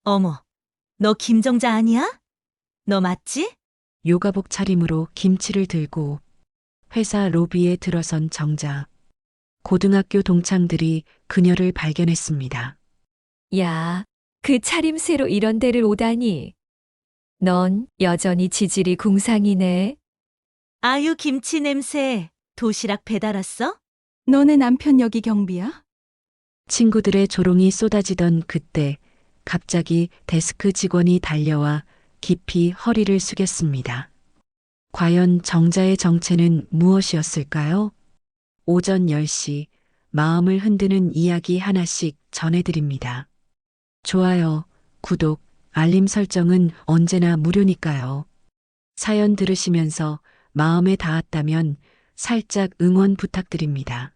어머, 너 김정자 아니야? 너 맞지? 요가복 차림으로 김치를 들고 회사 로비에 들어선 정자. 고등학교 동창들이 그녀를 발견했습니다. 야, 그 차림새로 이런 데를 오다니. 넌 여전히 지질이 궁상이네. 아유, 김치 냄새. 도시락 배달 왔어? 너네 남편 여기 경비야? 친구들의 조롱이 쏟아지던 그때 갑자기 데스크 직원이 달려와 깊이 허리를 숙였습니다. 과연 정자의 정체는 무엇이었을까요? 오전 10시 마음을 흔드는 이야기 하나씩 전해드립니다. 좋아요, 구독, 알림 설정은 언제나 무료니까요. 사연 들으시면서 마음에 닿았다면 살짝 응원 부탁드립니다.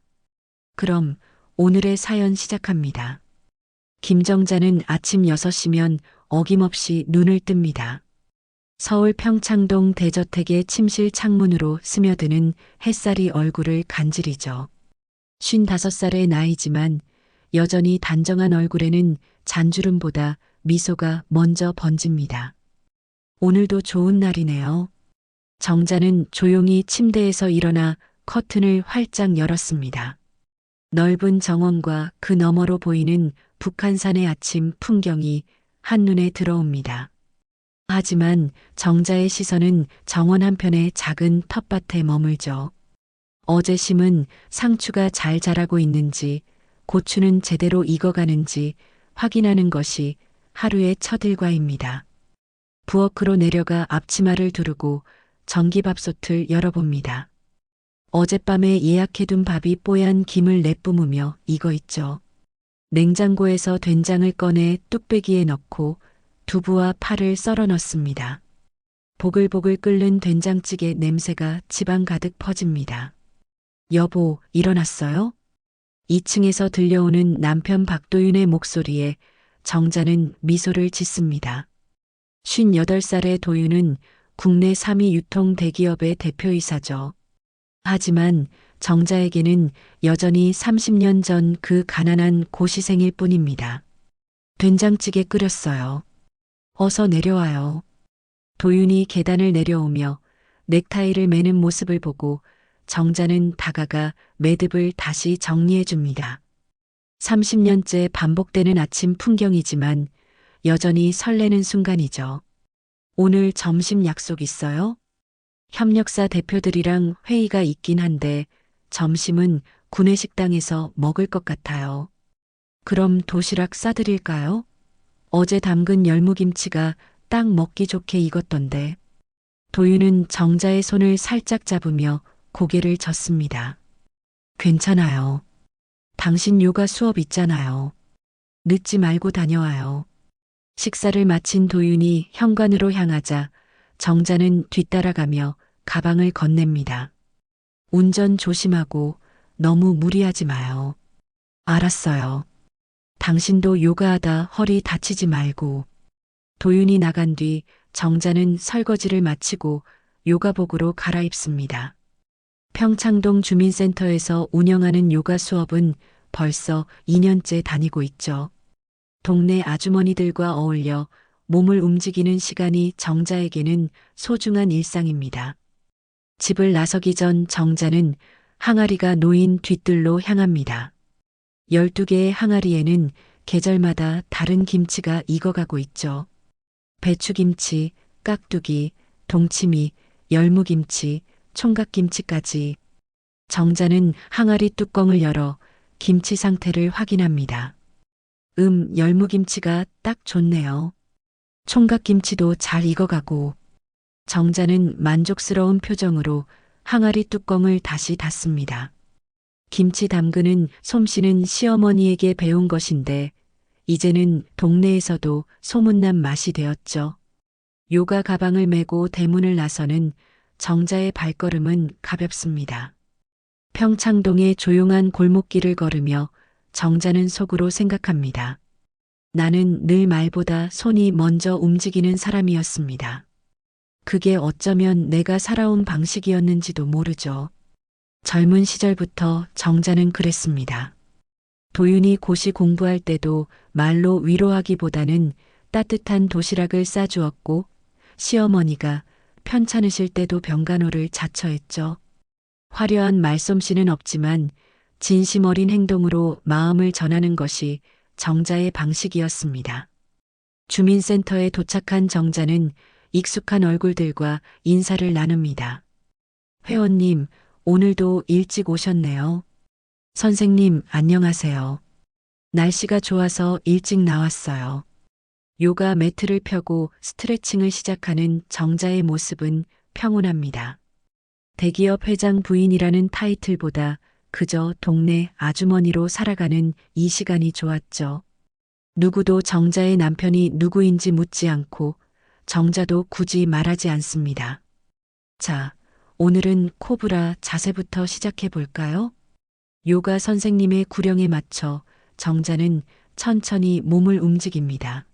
그럼 오늘의 사연 시작합니다. 김정자는 아침 6시면 어김없이 눈을 뜹니다. 서울 평창동 대저택의 침실 창문으로 스며드는 햇살이 얼굴을 간지리죠. 55살의 나이지만 여전히 단정한 얼굴에는 잔주름보다 미소가 먼저 번집니다. 오늘도 좋은 날이네요. 정자는 조용히 침대에서 일어나 커튼을 활짝 열었습니다. 넓은 정원과 그 너머로 보이는 북한산의 아침 풍경이 한눈에 들어옵니다. 하지만 정자의 시선은 정원 한편의 작은 텃밭에 머물죠. 어제 심은 상추가 잘 자라고 있는지, 고추는 제대로 익어가는지 확인하는 것이 하루의 첫 일과입니다. 부엌으로 내려가 앞치마를 두르고 전기밥솥을 열어봅니다. 어젯밤에 예약해둔 밥이 뽀얀 김을 내뿜으며 익어 있죠. 냉장고에서 된장을 꺼내 뚝배기에 넣고 두부와 파를 썰어 넣습니다. 보글보글 끓는 된장찌개 냄새가 집안 가득 퍼집니다. 여보, 일어났어요? 2층에서 들려오는 남편 박도윤의 목소리에 정자는 미소를 짓습니다. 58살의 도윤은 국내 3위 유통 대기업의 대표이사죠. 하지만 정자에게는 여전히 30년 전 그 가난한 고시생일 뿐입니다. 된장찌개 끓였어요. 어서 내려와요. 도윤이 계단을 내려오며 넥타이를 매는 모습을 보고 정자는 다가가 매듭을 다시 정리해 줍니다. 30년째 반복되는 아침 풍경이지만 여전히 설레는 순간이죠. 오늘 점심 약속 있어요? 협력사 대표들이랑 회의가 있긴 한데 점심은 구내식당에서 먹을 것 같아요. 그럼 도시락 싸드릴까요? 어제 담근 열무김치가 딱 먹기 좋게 익었던데. 도윤은 정자의 손을 살짝 잡으며 고개를 젓습니다. 괜찮아요. 당신 요가 수업 있잖아요. 늦지 말고 다녀와요. 식사를 마친 도윤이 현관으로 향하자 정자는 뒤따라가며 가방을 건넵니다. 운전 조심하고 너무 무리하지 마요. 알았어요. 당신도 요가하다 허리 다치지 말고. 도윤이 나간 뒤 정자는 설거지를 마치고 요가복으로 갈아입습니다. 평창동 주민센터에서 운영하는 요가 수업은 벌써 2년째 다니고 있죠. 동네 아주머니들과 어울려 몸을 움직이는 시간이 정자에게는 소중한 일상입니다. 집을 나서기 전 정자는 항아리가 놓인 뒤뜰로 향합니다. 12개의 항아리에는 계절마다 다른 김치가 익어가고 있죠. 배추김치, 깍두기, 동치미, 열무김치, 총각김치까지. 정자는 항아리 뚜껑을 열어 김치 상태를 확인합니다. 열무김치가 딱 좋네요. 총각김치도 잘 익어가고. 정자는 만족스러운 표정으로 항아리 뚜껑을 다시 닫습니다. 김치 담그는 솜씨는 시어머니에게 배운 것인데 이제는 동네에서도 소문난 맛이 되었죠. 요가 가방을 메고 대문을 나서는 정자의 발걸음은 가볍습니다. 평창동의 조용한 골목길을 걸으며 정자는 속으로 생각합니다. 나는 늘 말보다 손이 먼저 움직이는 사람이었습니다. 그게 어쩌면 내가 살아온 방식이었는지도 모르죠. 젊은 시절부터 정자는 그랬습니다. 도윤이 고시 공부할 때도 말로 위로하기보다는 따뜻한 도시락을 싸주었고 시어머니가 편찮으실 때도 병간호를 자처했죠. 화려한 말솜씨는 없지만 진심 어린 행동으로 마음을 전하는 것이 정자의 방식이었습니다. 주민센터에 도착한 정자는 익숙한 얼굴들과 인사를 나눕니다. 회원님, 오늘도 일찍 오셨네요. 선생님, 안녕하세요. 날씨가 좋아서 일찍 나왔어요. 요가 매트를 펴고 스트레칭을 시작하는 정자의 모습은 평온합니다. 대기업 회장 부인이라는 타이틀보다 그저 동네 아주머니로 살아가는 이 시간이 좋았죠. 누구도 정자의 남편이 누구인지 묻지 않고 정자도 굳이 말하지 않습니다. 자, 오늘은 코브라 자세부터 시작해 볼까요? 요가 선생님의 구령에 맞춰 정자는 천천히 몸을 움직입니다.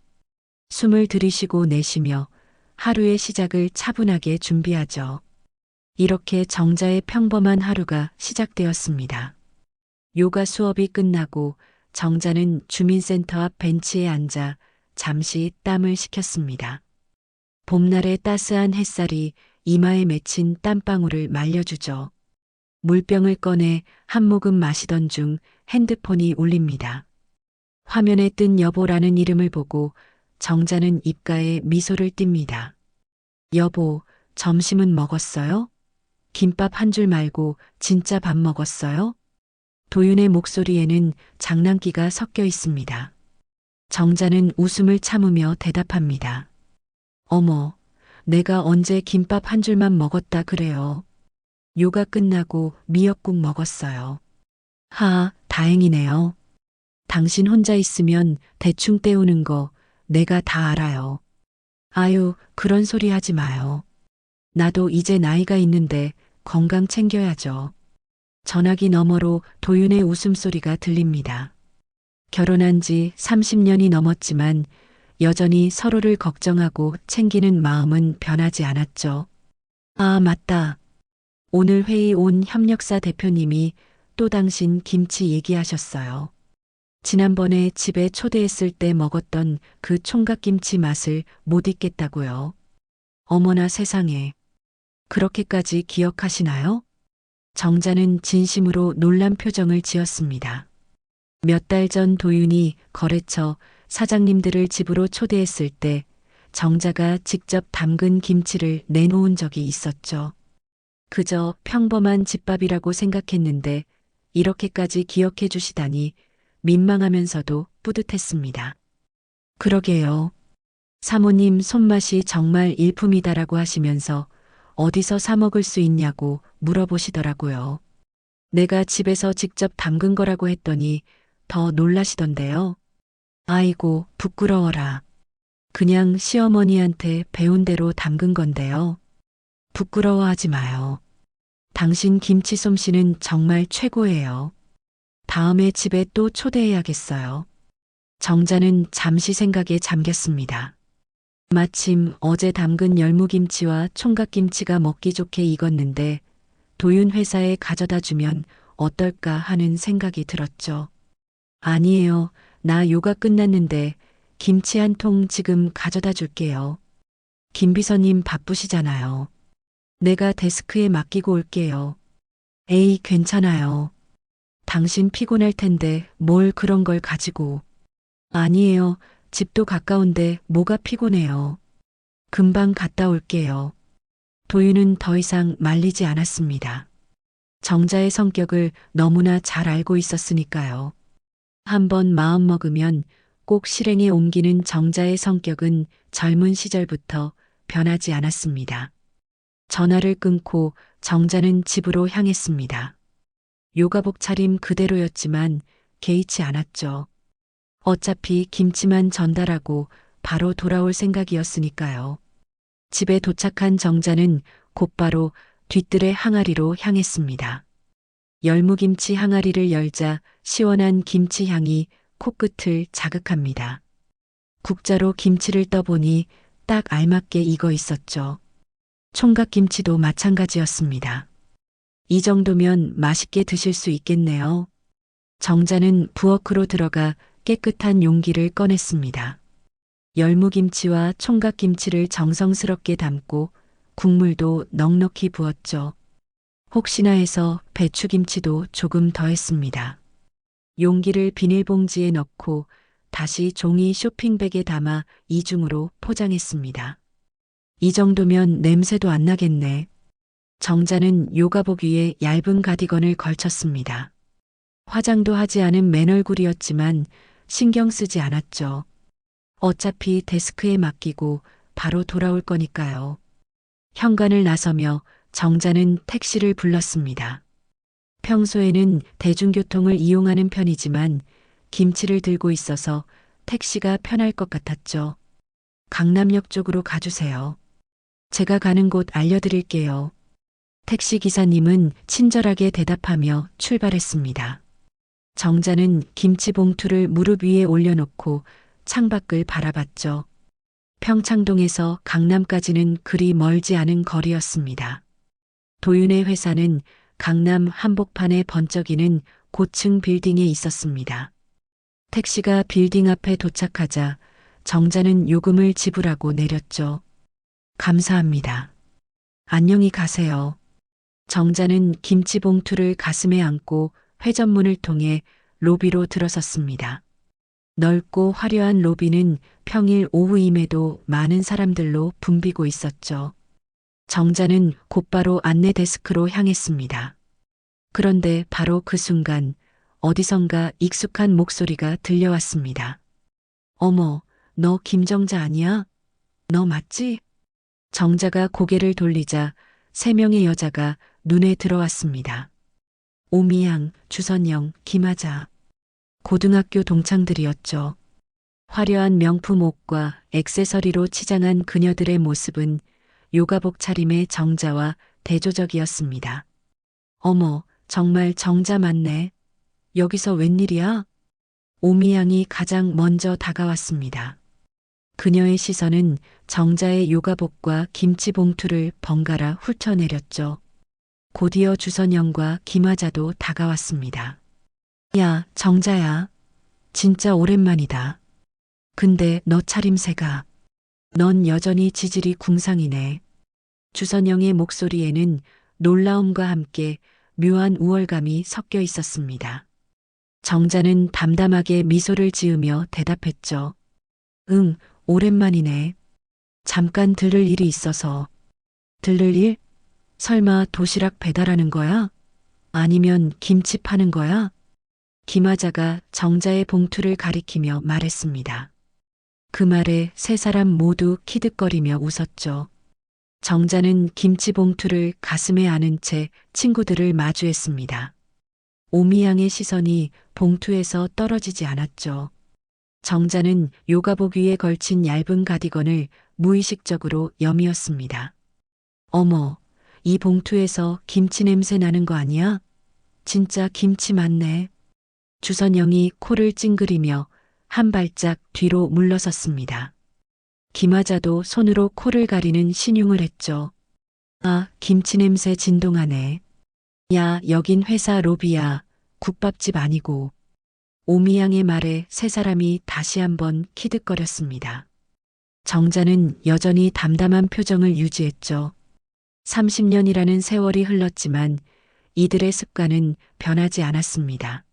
숨을 들이쉬고 내쉬며 하루의 시작을 차분하게 준비하죠. 이렇게 정자의 평범한 하루가 시작되었습니다. 요가 수업이 끝나고 정자는 주민센터 앞 벤치에 앉아 잠시 땀을 식혔습니다. 봄날의 따스한 햇살이 이마에 맺힌 땀방울을 말려주죠. 물병을 꺼내 한 모금 마시던 중 핸드폰이 울립니다. 화면에 뜬 여보라는 이름을 보고 정자는 입가에 미소를 띱니다. 여보, 점심은 먹었어요? 김밥 한 줄 말고 진짜 밥 먹었어요? 도윤의 목소리에는 장난기가 섞여 있습니다. 정자는 웃음을 참으며 대답합니다. 어머, 내가 언제 김밥 한 줄만 먹었다 그래요. 요가 끝나고 미역국 먹었어요. 다행이네요. 당신 혼자 있으면 대충 때우는 거 내가 다 알아요. 아유, 그런 소리 하지 마요. 나도 이제 나이가 있는데 건강 챙겨야죠. 전화기 너머로 도윤의 웃음소리가 들립니다. 결혼한 지 30년이 넘었지만 여전히 서로를 걱정하고 챙기는 마음은 변하지 않았죠. 아, 맞다. 오늘 회의 온 협력사 대표님이 또 당신 김치 얘기하셨어요. 지난번에 집에 초대했을 때 먹었던 그 총각김치 맛을 못 잊겠다고요. 어머나 세상에. 그렇게까지 기억하시나요? 정자는 진심으로 놀란 표정을 지었습니다. 몇 달 전 도윤이 거래처 사장님들을 집으로 초대했을 때 정자가 직접 담근 김치를 내놓은 적이 있었죠. 그저 평범한 집밥이라고 생각했는데 이렇게까지 기억해 주시다니 민망하면서도 뿌듯했습니다. 그러게요. 사모님 손맛이 정말 일품이다라고 하시면서 어디서 사 먹을 수 있냐고 물어보시더라고요. 내가 집에서 직접 담근 거라고 했더니 더 놀라시던데요. 아이고, 부끄러워라. 그냥 시어머니한테 배운 대로 담근 건데요. 부끄러워하지 마요. 당신 김치 솜씨는 정말 최고예요. 다음에 집에 또 초대해야겠어요. 정자는 잠시 생각에 잠겼습니다. 마침 어제 담근 열무김치와 총각김치가 먹기 좋게 익었는데 도윤 회사에 가져다 주면 어떨까 하는 생각이 들었죠. 아니에요. 나 요가 끝났는데 김치 한 통 지금 가져다 줄게요. 김 비서님 바쁘시잖아요. 내가 데스크에 맡기고 올게요. 에이, 괜찮아요. 당신 피곤할 텐데 뭘 그런 걸 가지고. 아니에요. 집도 가까운데 뭐가 피곤해요. 금방 갔다 올게요. 도윤은 더 이상 말리지 않았습니다. 정자의 성격을 너무나 잘 알고 있었으니까요. 한번 마음먹으면 꼭 실행에 옮기는 정자의 성격은 젊은 시절부터 변하지 않았습니다. 전화를 끊고 정자는 집으로 향했습니다. 요가복 차림 그대로였지만 개의치 않았죠. 어차피 김치만 전달하고 바로 돌아올 생각이었으니까요. 집에 도착한 정자는 곧바로 뒤뜰의 항아리로 향했습니다. 열무김치 항아리를 열자 시원한 김치 향이 코끝을 자극합니다. 국자로 김치를 떠보니 딱 알맞게 익어 있었죠. 총각김치도 마찬가지였습니다. 이 정도면 맛있게 드실 수 있겠네요. 정자는 부엌으로 들어가 깨끗한 용기를 꺼냈습니다. 열무김치와 총각김치를 정성스럽게 담고 국물도 넉넉히 부었죠. 혹시나 해서 배추김치도 조금 더했습니다. 용기를 비닐봉지에 넣고 다시 종이 쇼핑백에 담아 이중으로 포장했습니다. 이 정도면 냄새도 안 나겠네. 정자는 요가복 위에 얇은 가디건을 걸쳤습니다. 화장도 하지 않은 맨얼굴이었지만 신경 쓰지 않았죠. 어차피 데스크에 맡기고 바로 돌아올 거니까요. 현관을 나서며 정자는 택시를 불렀습니다. 평소에는 대중교통을 이용하는 편이지만 김치를 들고 있어서 택시가 편할 것 같았죠. 강남역 쪽으로 가주세요. 제가 가는 곳 알려드릴게요. 택시 기사님은 친절하게 대답하며 출발했습니다. 정자는 김치 봉투를 무릎 위에 올려놓고 창밖을 바라봤죠. 평창동에서 강남까지는 그리 멀지 않은 거리였습니다. 도윤의 회사는 강남 한복판에 번쩍이는 고층 빌딩에 있었습니다. 택시가 빌딩 앞에 도착하자 정자는 요금을 지불하고 내렸죠. 감사합니다. 안녕히 가세요. 정자는 김치 봉투를 가슴에 안고 회전문을 통해 로비로 들어섰습니다. 넓고 화려한 로비는 평일 오후임에도 많은 사람들로 붐비고 있었죠. 정자는 곧바로 안내 데스크로 향했습니다. 그런데 바로 그 순간 어디선가 익숙한 목소리가 들려왔습니다. 어머, 너 김정자 아니야? 너 맞지? 정자가 고개를 돌리자 3명의 여자가 눈에 들어왔습니다. 오미양, 주선영, 김하자. 고등학교 동창들이었죠. 화려한 명품 옷과 액세서리로 치장한 그녀들의 모습은 요가복 차림의 정자와 대조적이었습니다. 어머, 정말 정자 맞네. 여기서 웬일이야? 오미양이 가장 먼저 다가왔습니다. 그녀의 시선은 정자의 요가복과 김치 봉투를 번갈아 훑어내렸죠. 곧이어 주선영과 김하자도 다가왔습니다. 야, 정자야. 진짜 오랜만이다. 근데 너 차림새가. 넌 여전히 지질이 궁상이네. 주선영의 목소리에는 놀라움과 함께 묘한 우월감이 섞여 있었습니다. 정자는 담담하게 미소를 지으며 대답했죠. 응, 오랜만이네. 잠깐 들를 일이 있어서. 들를 일? 설마 도시락 배달하는 거야? 아니면 김치 파는 거야? 김하자가 정자의 봉투를 가리키며 말했습니다. 그 말에 3사람 모두 키득거리며 웃었죠. 정자는 김치 봉투를 가슴에 안은 채 친구들을 마주했습니다. 오미양의 시선이 봉투에서 떨어지지 않았죠. 정자는 요가복 위에 걸친 얇은 가디건을 무의식적으로 여미었습니다. 어머, 이 봉투에서 김치 냄새 나는 거 아니야? 진짜 김치 맞네. 주선영이 코를 찡그리며 한 발짝 뒤로 물러섰습니다. 김하자도 손으로 코를 가리는 신용을 했죠. 아, 김치 냄새 진동하네. 야, 여긴 회사 로비야. 국밥집 아니고. 오미양의 말에 3사람이 다시 한번 키득거렸습니다. 정자는 여전히 담담한 표정을 유지했죠. 30년이라는 세월이 흘렀지만 이들의 습관은 변하지 않았습니다.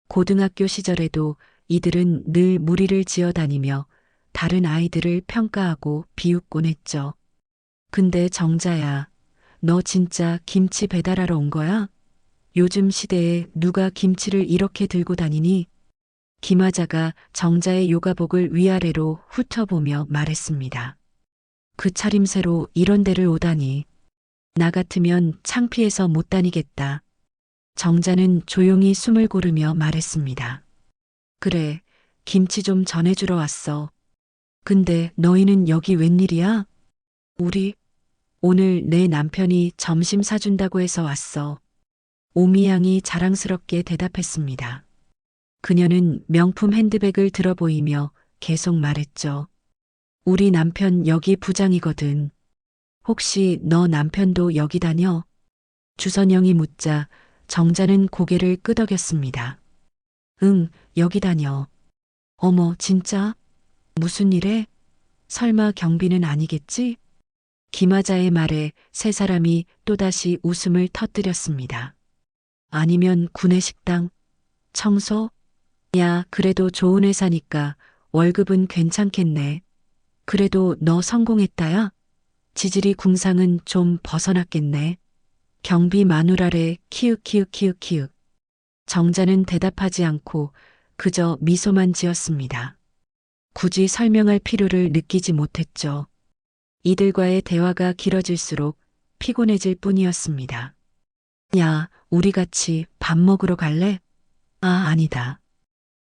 고등학교 시절에도 이들은 늘 무리를 지어 다니며 다른 아이들을 평가하고 비웃곤 했죠. 근데 정자야, 너 진짜 김치 배달하러 온 거야? 요즘 시대에 누가 김치를 이렇게 들고 다니니? 김하자가 정자의 요가복을 위아래로 훑어보며 말했습니다. 그 차림새로 이런 데를 오다니. 나 같으면 창피해서 못 다니겠다. 정자는 조용히 숨을 고르며 말했습니다. 그래, 김치 좀 전해주러 왔어. 근데 너희는 여기 웬일이야? 우리 오늘 내 남편이 점심 사준다고 해서 왔어. 오미양이 자랑스럽게 대답했습니다. 그녀는 명품 핸드백을 들어 보이며 계속 말했죠. 우리 남편 여기 부장이거든. 혹시 너 남편도 여기 다녀? 주선영이 묻자 정자는 고개를 끄덕였습니다. 응, 여기 다녀. 어머, 진짜? 무슨 일에? 설마 경비는 아니겠지? 김하자의 말에 세 사람이 또다시 웃음을 터뜨렸습니다. 아니면 구내식당? 청소? 야, 그래도 좋은 회사니까 월급은 괜찮겠네. 그래도 너 성공했다야? 지질이 궁상은 좀 벗어났겠네. 경비 마누라래 키읔키읔키읔키읔. 정자는 대답하지 않고 그저 미소만 지었습니다. 굳이 설명할 필요를 느끼지 못했죠. 이들과의 대화가 길어질수록 피곤해질 뿐이었습니다. 야, 우리 같이 밥 먹으러 갈래? 아, 아니다.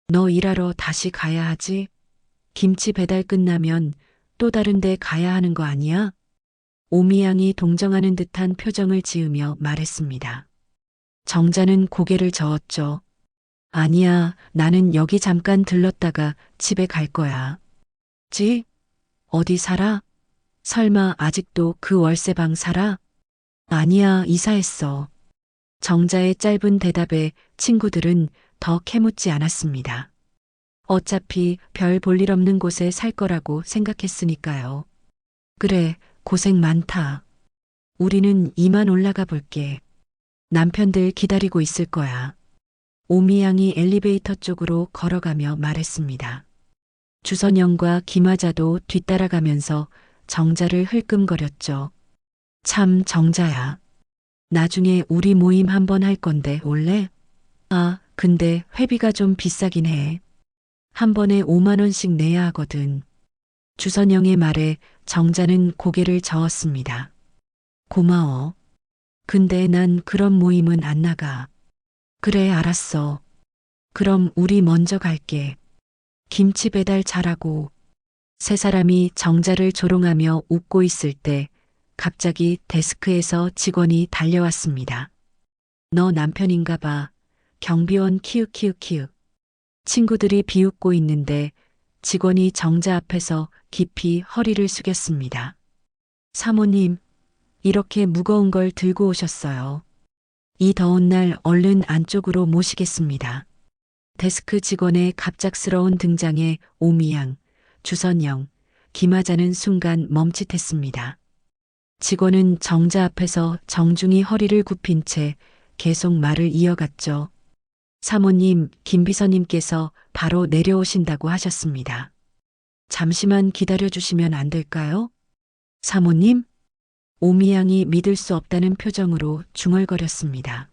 너 일하러 다시 가야 하지? 김치 배달 끝나면 또 다른 데 가야 하는 거 아니야? 오미양이 동정하는 듯한 표정을 지으며 말했습니다. 정자는 고개를 저었죠. 아니야, 나는 여기 잠깐 들렀다가 집에 갈 거야. 지? 어디 살아? 설마 아직도 그 월세방 살아? 아니야, 이사했어. 정자의 짧은 대답에 친구들은 더 캐묻지 않았습니다. 어차피 별 볼 일 없는 곳에 살 거라고 생각했으니까요. 그래, 고생 많다. 우리는 이만 올라가 볼게. 남편들 기다리고 있을 거야. 오미양이 엘리베이터 쪽으로 걸어가며 말했습니다. 주선영과 김하자도 뒤따라가면서 정자를 흘끔거렸죠. 참 정자야. 나중에 우리 모임 한번 할 건데 올래? 아, 근데 회비가 좀 비싸긴 해. 한 번에 5만 원씩 내야 하거든. 주선영의 말에 정자는 고개를 저었습니다. 고마워. 근데 난 그런 모임은 안 나가. 그래, 알았어. 그럼 우리 먼저 갈게. 김치 배달 잘하고. 세 사람이 정자를 조롱하며 웃고 있을 때 갑자기 데스크에서 직원이 달려왔습니다. 너 남편인가 봐. 경비원 키읔키읔키읔. 친구들이 비웃고 있는데 직원이 정자 앞에서 깊이 허리를 숙였습니다. 사모님, 이렇게 무거운 걸 들고 오셨어요. 이 더운 날 얼른 안쪽으로 모시겠습니다. 데스크 직원의 갑작스러운 등장에 오미양, 주선영, 김하자는 순간 멈칫했습니다. 직원은 정자 앞에서 정중히 허리를 굽힌 채 계속 말을 이어갔죠. 사모님, 김 비서님께서 바로 내려오신다고 하셨습니다. 잠시만 기다려주시면 안 될까요? 사모님? 오미양이 믿을 수 없다는 표정으로 중얼거렸습니다.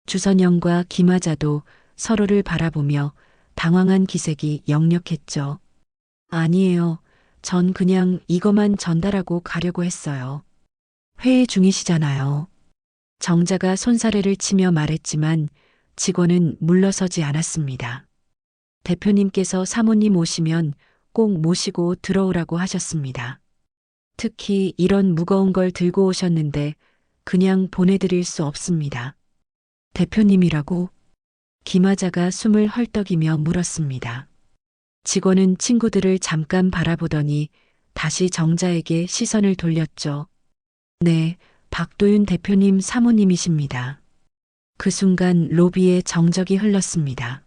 주선영과 김하자도 서로를 바라보며 당황한 기색이 역력했죠. 아니에요. 전 그냥 이거만 전달하고 가려고 했어요. 회의 중이시잖아요. 정자가 손사래를 치며 말했지만 직원은 물러서지 않았습니다. 대표님께서 사모님 오시면 꼭 모시고 들어오라고 하셨습니다. 특히 이런 무거운 걸 들고 오셨는데 그냥 보내드릴 수 없습니다. 대표님이라고? 김하자가 숨을 헐떡이며 물었습니다. 직원은 친구들을 잠깐 바라보더니 다시 정자에게 시선을 돌렸죠. 네, 박도윤 대표님 사모님이십니다. 그 순간 로비에 정적이 흘렀습니다.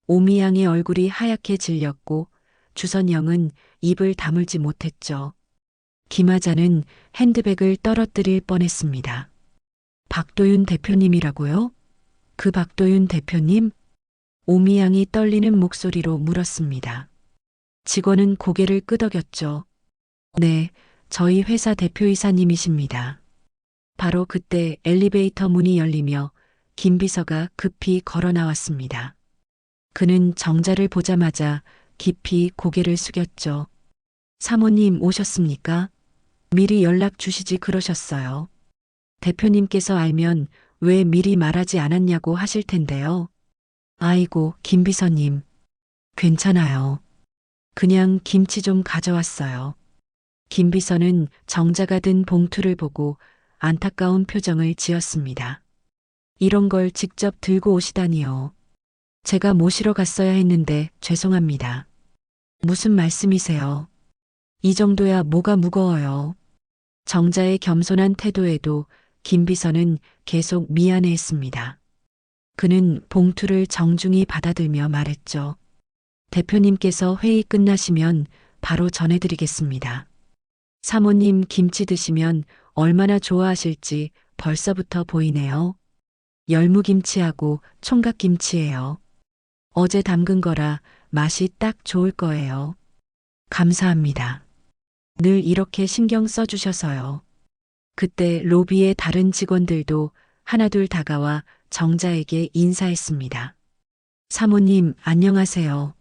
오미양의 얼굴이 하얗게 질렸고 주선영은 입을 다물지 못했죠. 김하자는 핸드백을 떨어뜨릴 뻔했습니다. 박도윤 대표님이라고요? 그 박도윤 대표님? 오미양이 떨리는 목소리로 물었습니다. 직원은 고개를 끄덕였죠. 네, 저희 회사 대표이사님이십니다. 바로 그때 엘리베이터 문이 열리며 김 비서가 급히 걸어 나왔습니다. 그는 정자를 보자마자 깊이 고개를 숙였죠. 사모님 오셨습니까? 미리 연락 주시지 그러셨어요. 대표님께서 알면 왜 미리 말하지 않았냐고 하실 텐데요. 아이고, 김 비서님. 괜찮아요. 그냥 김치 좀 가져왔어요. 김 비서는 정자가 든 봉투를 보고 안타까운 표정을 지었습니다. 이런 걸 직접 들고 오시다니요. 제가 모시러 갔어야 했는데 죄송합니다. 무슨 말씀이세요? 이 정도야 뭐가 무거워요. 정자의 겸손한 태도에도 김 비서는 계속 미안해했습니다. 그는 봉투를 정중히 받아들며 말했죠. 대표님께서 회의 끝나시면 바로 전해드리겠습니다. 사모님 김치 드시면 얼마나 좋아하실지 벌써부터 보이네요. 열무김치하고 총각김치예요. 어제 담근 거라 맛이 딱 좋을 거예요. 감사합니다. 늘 이렇게 신경 써주셔서요. 그때 로비의 다른 직원들도 하나둘 다가와 정자에게 인사했습니다. 사모님, 안녕하세요.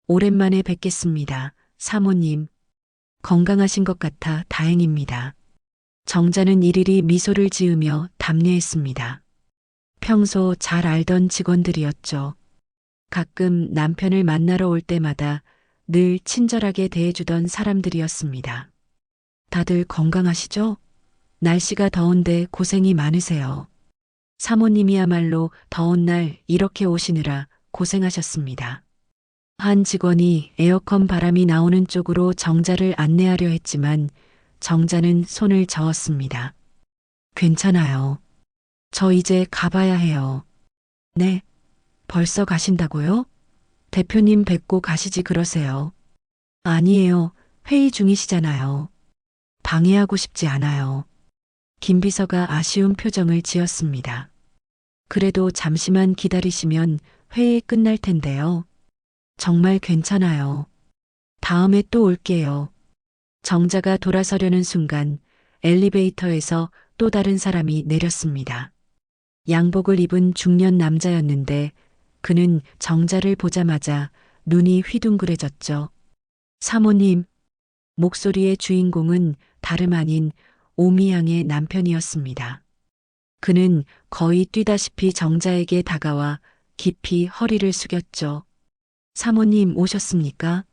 오랜만에 뵙겠습니다. 사모님, 건강하신 것 같아 다행입니다. 정자는 일일이 미소를 지으며 답례했습니다. 평소 잘 알던 직원들이었죠. 가끔 남편을 만나러 올 때마다 늘 친절하게 대해주던 사람들이었습니다. 다들 건강하시죠? 날씨가 더운데 고생이 많으세요. 사모님이야말로 더운 날 이렇게 오시느라 고생하셨습니다. 한 직원이 에어컨 바람이 나오는 쪽으로 정자를 안내하려 했지만 정자는 손을 저었습니다. 괜찮아요. 저 이제 가봐야 해요. 네, 벌써 가신다고요? 대표님 뵙고 가시지 그러세요. 아니에요. 회의 중이시잖아요. 방해하고 싶지 않아요. 김 비서가 아쉬운 표정을 지었습니다. 그래도 잠시만 기다리시면 회의 끝날 텐데요. 정말 괜찮아요. 다음에 또 올게요. 정자가 돌아서려는 순간 엘리베이터에서 또 다른 사람이 내렸습니다. 양복을 입은 중년 남자였는데 그는 정자를 보자마자 눈이 휘둥그레졌죠. 사모님, 목소리의 주인공은 다름 아닌 오미양의 남편이었습니다. 그는 거의 뛰다시피 정자에게 다가와 깊이 허리를 숙였죠. 사모님 오셨습니까?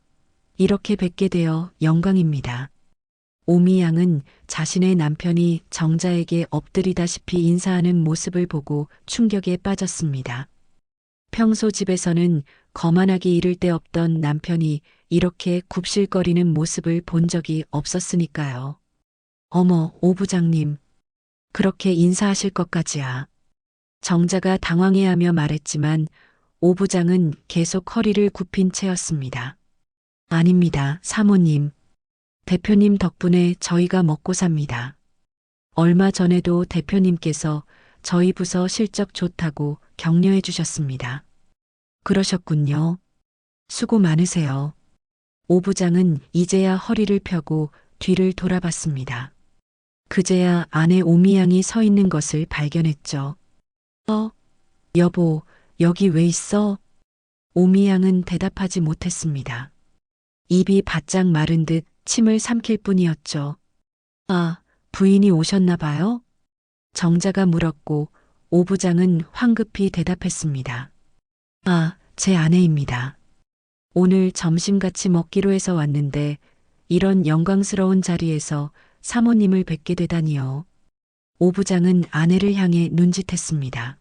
이렇게 뵙게 되어 영광입니다. 오미양은 자신의 남편이 정자에게 엎드리다시피 인사하는 모습을 보고 충격에 빠졌습니다. 평소 집에서는 거만하기 이를 데 없던 남편이 이렇게 굽실거리는 모습을 본 적이 없었으니까요. 어머, 오 부장님. 그렇게 인사하실 것까지야. 정자가 당황해하며 말했지만 오 부장은 계속 허리를 굽힌 채였습니다. 아닙니다, 사모님. 대표님 덕분에 저희가 먹고 삽니다. 얼마 전에도 대표님께서 저희 부서 실적 좋다고 격려해 주셨습니다. 그러셨군요. 수고 많으세요. 오 부장은 이제야 허리를 펴고 뒤를 돌아봤습니다. 그제야 아내 오미양이 서 있는 것을 발견했죠. 여보, 여기 왜 있어? 오미양은 대답하지 못했습니다. 입이 바짝 마른 듯 침을 삼킬 뿐이었죠. 아, 부인이 오셨나 봐요? 정자가 물었고 오 부장은 황급히 대답했습니다. 아, 제 아내입니다. 오늘 점심 같이 먹기로 해서 왔는데 이런 영광스러운 자리에서 사모님을 뵙게 되다니요. 오 부장은 아내를 향해 눈짓했습니다.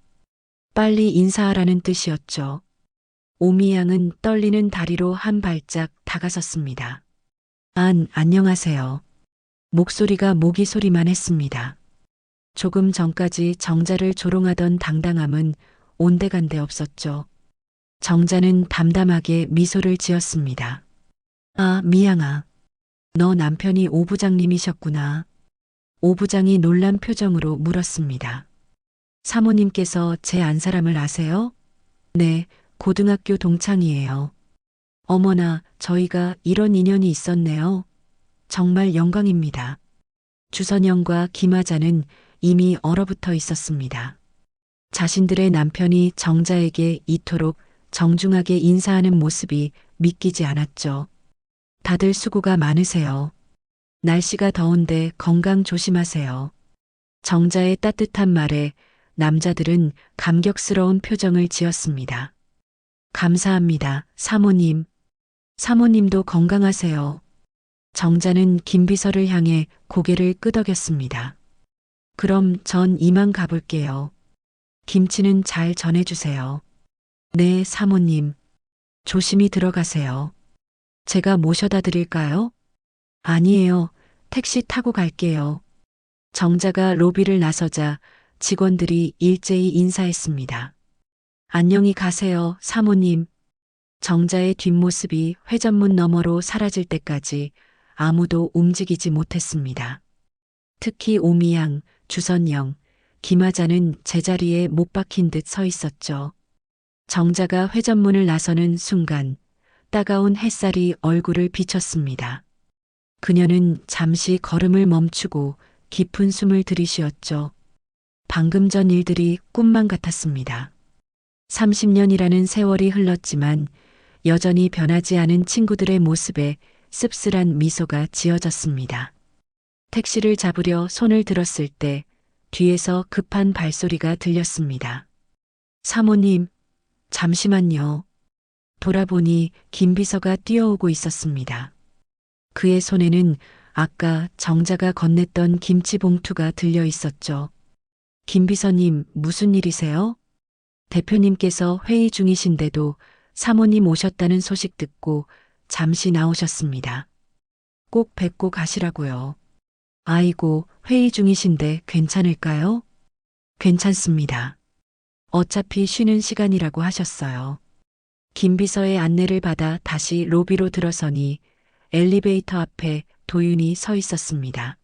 빨리 인사하라는 뜻이었죠. 오미양은 떨리는 다리로 한 발짝 다가섰습니다. 안녕하세요. 목소리가 모기 소리만 했습니다. 조금 전까지 정자를 조롱하던 당당함은 온데간데 없었죠. 정자는 담담하게 미소를 지었습니다. 아, 미양아. 너 남편이 오 부장님이셨구나. 오 부장이 놀란 표정으로 물었습니다. 사모님께서 제 안사람을 아세요? 네, 고등학교 동창이에요. 어머나, 저희가 이런 인연이 있었네요. 정말 영광입니다. 주선영과 김하자는 이미 얼어붙어 있었습니다. 자신들의 남편이 정자에게 이토록 정중하게 인사하는 모습이 믿기지 않았죠. 다들 수고가 많으세요. 날씨가 더운데 건강 조심하세요. 정자의 따뜻한 말에 남자들은 감격스러운 표정을 지었습니다. 감사합니다, 사모님. 사모님도 건강하세요. 정자는 김비서를 향해 고개를 끄덕였습니다. 그럼 전 이만 가볼게요. 김치는 잘 전해주세요. 네, 사모님. 조심히 들어가세요. 제가 모셔다 드릴까요? 아니에요. 택시 타고 갈게요. 정자가 로비를 나서자 직원들이 일제히 인사했습니다. 안녕히 가세요, 사모님. 정자의 뒷모습이 회전문 너머로 사라질 때까지 아무도 움직이지 못했습니다. 특히 오미양, 주선영, 김하자는 제자리에 못 박힌 듯 서 있었죠. 정자가 회전문을 나서는 순간 따가운 햇살이 얼굴을 비쳤습니다. 그녀는 잠시 걸음을 멈추고 깊은 숨을 들이쉬었죠. 방금 전 일들이 꿈만 같았습니다. 30년이라는 세월이 흘렀지만 여전히 변하지 않은 친구들의 모습에 씁쓸한 미소가 지어졌습니다. 택시를 잡으려 손을 들었을 때 뒤에서 급한 발소리가 들렸습니다. 사모님, 잠시만요. 돌아보니 김비서가 뛰어오고 있었습니다. 그의 손에는 아까 정자가 건넸던 김치 봉투가 들려 있었죠. 김비서님, 무슨 일이세요? 대표님께서 회의 중이신데도 사모님 오셨다는 소식 듣고 잠시 나오셨습니다. 꼭 뵙고 가시라고요. 아이고, 회의 중이신데 괜찮을까요? 괜찮습니다. 어차피 쉬는 시간이라고 하셨어요. 김비서의 안내를 받아 다시 로비로 들어서니 엘리베이터 앞에 도윤이 서 있었습니다.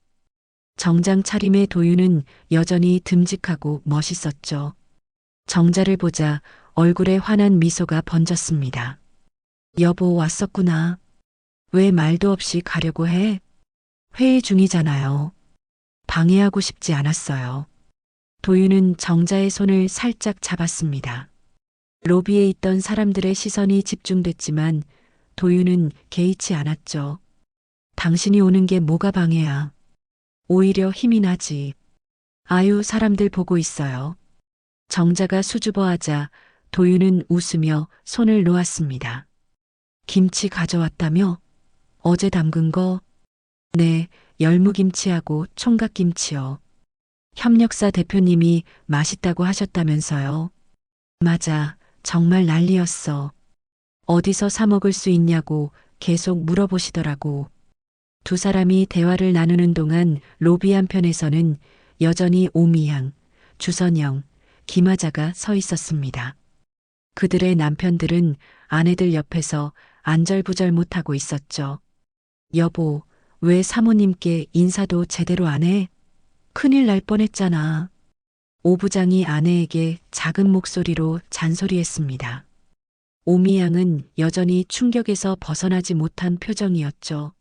정장 차림의 도윤은 여전히 듬직하고 멋있었죠. 정자를 보자 얼굴에 환한 미소가 번졌습니다. 여보, 왔었구나. 왜 말도 없이 가려고 해? 회의 중이잖아요. 방해하고 싶지 않았어요. 도윤은 정자의 손을 살짝 잡았습니다. 로비에 있던 사람들의 시선이 집중됐지만 도윤은 개의치 않았죠. 당신이 오는 게 뭐가 방해야. 오히려 힘이 나지. 아유, 사람들 보고 있어요. 정자가 수줍어하자 도윤은 웃으며 손을 놓았습니다. 김치 가져왔다며? 어제 담근 거? 네, 열무김치하고 총각김치요. 협력사 대표님이 맛있다고 하셨다면서요. 맞아, 정말 난리였어. 어디서 사 먹을 수 있냐고 계속 물어보시더라고. 두 사람이 대화를 나누는 동안 로비 한편에서는 여전히 오미양, 주선영, 김하자가 서 있었습니다. 그들의 남편들은 아내들 옆에서 안절부절 못하고 있었죠. 여보, 왜 사모님께 인사도 제대로 안 해? 큰일 날 뻔했잖아. 오 부장이 아내에게 작은 목소리로 잔소리했습니다. 오미양은 여전히 충격에서 벗어나지 못한 표정이었죠.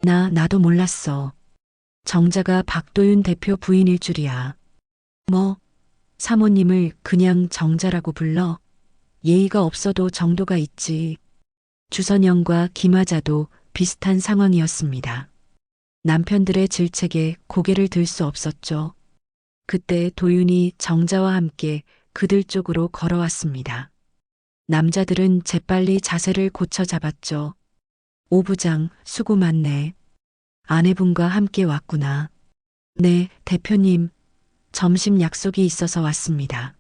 나도 몰랐어. 정자가 박도윤 대표 부인일 줄이야. 뭐, 사모님을 그냥 정자라고 불러? 예의가 없어도 정도가 있지. 주선영과 김하자도 비슷한 상황이었습니다. 남편들의 질책에 고개를 들 수 없었죠. 그때 도윤이 정자와 함께 그들 쪽으로 걸어왔습니다. 남자들은 재빨리 자세를 고쳐 잡았죠. 오 부장, 수고 많네. 아내분과 함께 왔구나. 네, 대표님. 점심 약속이 있어서 왔습니다.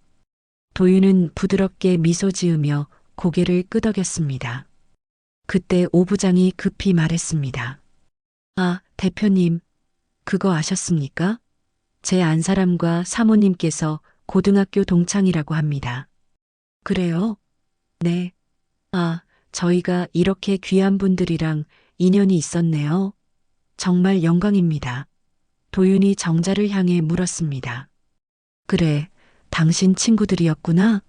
도윤은 부드럽게 미소 지으며 고개를 끄덕였습니다. 그때 오 부장이 급히 말했습니다. 아, 대표님. 그거 아셨습니까? 제 안사람과 사모님께서 고등학교 동창이라고 합니다. 그래요? 네. 아, 저희가 이렇게 귀한 분들이랑 인연이 있었네요. 정말 영광입니다. 도윤이 정자를 향해 물었습니다. 그래, 당신 친구들이었구나?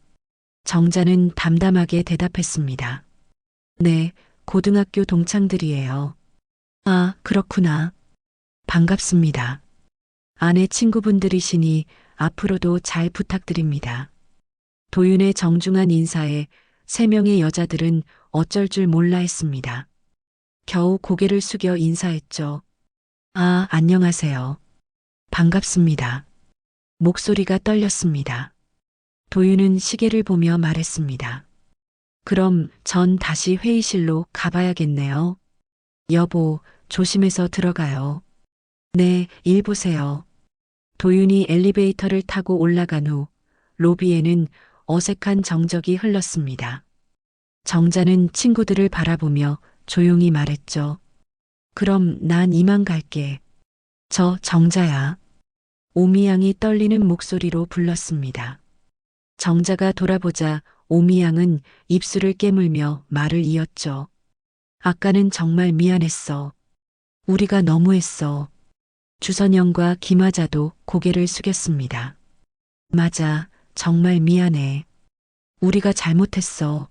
정자는 담담하게 대답했습니다. 네, 고등학교 동창들이에요. 아, 그렇구나. 반갑습니다. 아내 친구분들이시니 앞으로도 잘 부탁드립니다. 도윤의 정중한 인사에 세 명의 여자들은 어쩔 줄 몰라 했습니다. 겨우 고개를 숙여 인사했죠. 아, 안녕하세요. 반갑습니다. 목소리가 떨렸습니다. 도윤은 시계를 보며 말했습니다. 그럼 전 다시 회의실로 가봐야겠네요. 여보, 조심해서 들어가요. 네, 일 보세요. 도윤이 엘리베이터를 타고 올라간 후 로비에는 어색한 정적이 흘렀습니다. 정자는 친구들을 바라보며 조용히 말했죠. 그럼 난 이만 갈게. 저 정자야. 오미양이 떨리는 목소리로 불렀습니다. 정자가 돌아보자 오미양은 입술을 깨물며 말을 이었죠. 아까는 정말 미안했어. 우리가 너무했어. 주선영과 김하자도 고개를 숙였습니다. 맞아, 정말 미안해. 우리가 잘못했어.